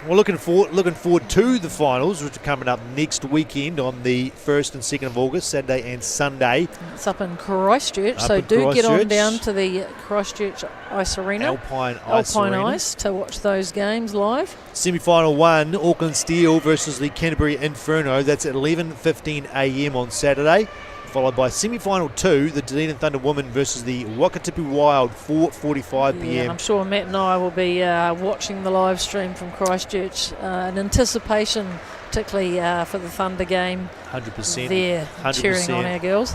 Well, looking forward to the finals, which are coming up next weekend on the 1st and 2nd of August, Saturday and Sunday. It's up in Christchurch, so do get on down to the Christchurch Ice Arena, Alpine Ice to watch those games live. Semi-final 1, Auckland Steel versus the Canterbury Inferno. That's at 11:15 a.m. on Saturday. Followed by semi-final 2, the Dunedin Thunder Women versus the Wakatipu Wild, 4:45 p.m. And I'm sure Matt and I will be watching the live stream from Christchurch in anticipation, particularly for the Thunder game. 100%. There, 100%. cheering on our girls.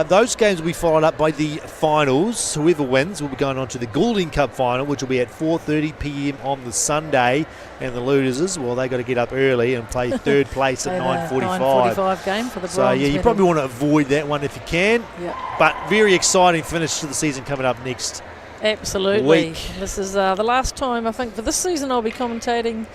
Those games will be followed up by the finals. Whoever wins will be going on to the Goulding Cup final, which will be at 4:30 p.m. on the Sunday. And the losers, well, they got to get up early and play third place at 9:45. 9:45 game for the So bronze you medal. probably want to avoid that one if you can. Yeah. But very exciting finish to the season coming up next Absolutely. week. This is the last time I think for this season I'll be commentating,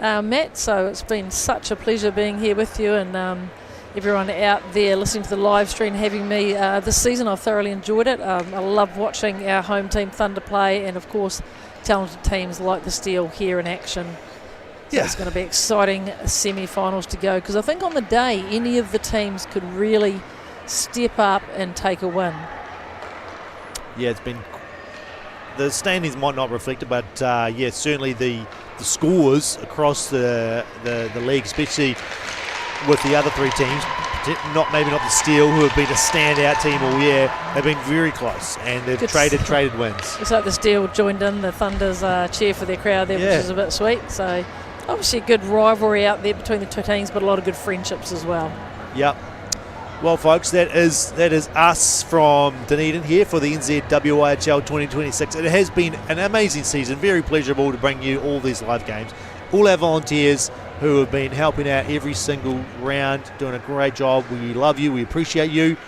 Matt. So it's been such a pleasure being here with you and. Everyone out there listening to the live stream, having me this season. I've thoroughly enjoyed it. I love watching our home team Thunder play, and of course talented teams like the Steel here in action. So it's going to be exciting semi-finals to go, because I think on the day any of the teams could really step up and take a win. Yeah, it's been, the standings might not reflect it, but certainly the scores across the league, especially with the other 3 teams, maybe not the Steel, who have been a standout team all year, have been very close, and they've traded wins. It's like the Steel joined in the Thunder's cheer for their crowd there, which is a bit sweet. So obviously a good rivalry out there between the 2 teams, but a lot of good friendships as well. Yep. Well, folks, that is us from Dunedin here for the NZWIHL 2026. It has been an amazing season, very pleasurable to bring you all these live games. All our volunteers who have been helping out every single round, doing a great job. We love you. We appreciate you.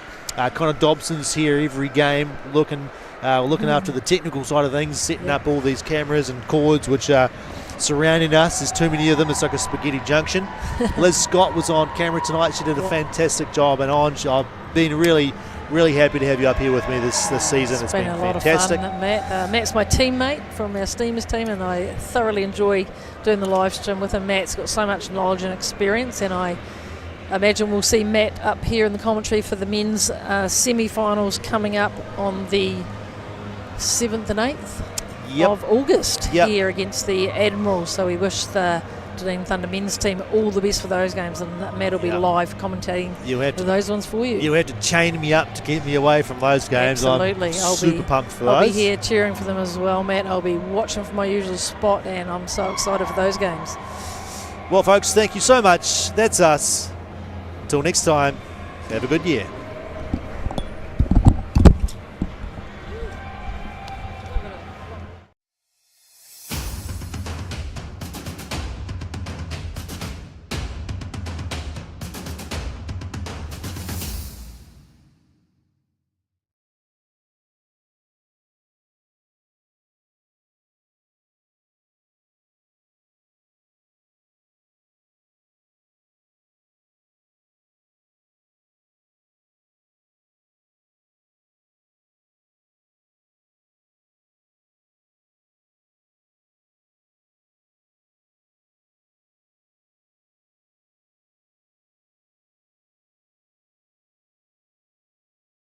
Connor Dobson's here every game, looking after the technical side of things, setting up all these cameras and cords which are surrounding us. There's too many of them. It's like a spaghetti junction. Liz Scott was on camera tonight. She did a fantastic job. And I've been really happy to have you up here with me this season. It's been a lot fantastic. of fun, Matt. Matt's my teammate from our Steamers team, and I thoroughly enjoy doing the live stream with him. Matt's got so much knowledge and experience, and I imagine we'll see Matt up here in the commentary for the men's semi-finals coming up on the 7th and 8th of August here against the Admirals. So we wish the Dunedin Thunder men's team. All the best for those games, and Matt will be live commentating those ones for you. You had to chain me up to get me away from those games. Absolutely. I'm super pumped for those. I'll be here cheering for them as well, Matt. I'll be watching from my usual spot, and I'm so excited for those games. Well, folks, thank you so much. That's us. Until next time, have a good year.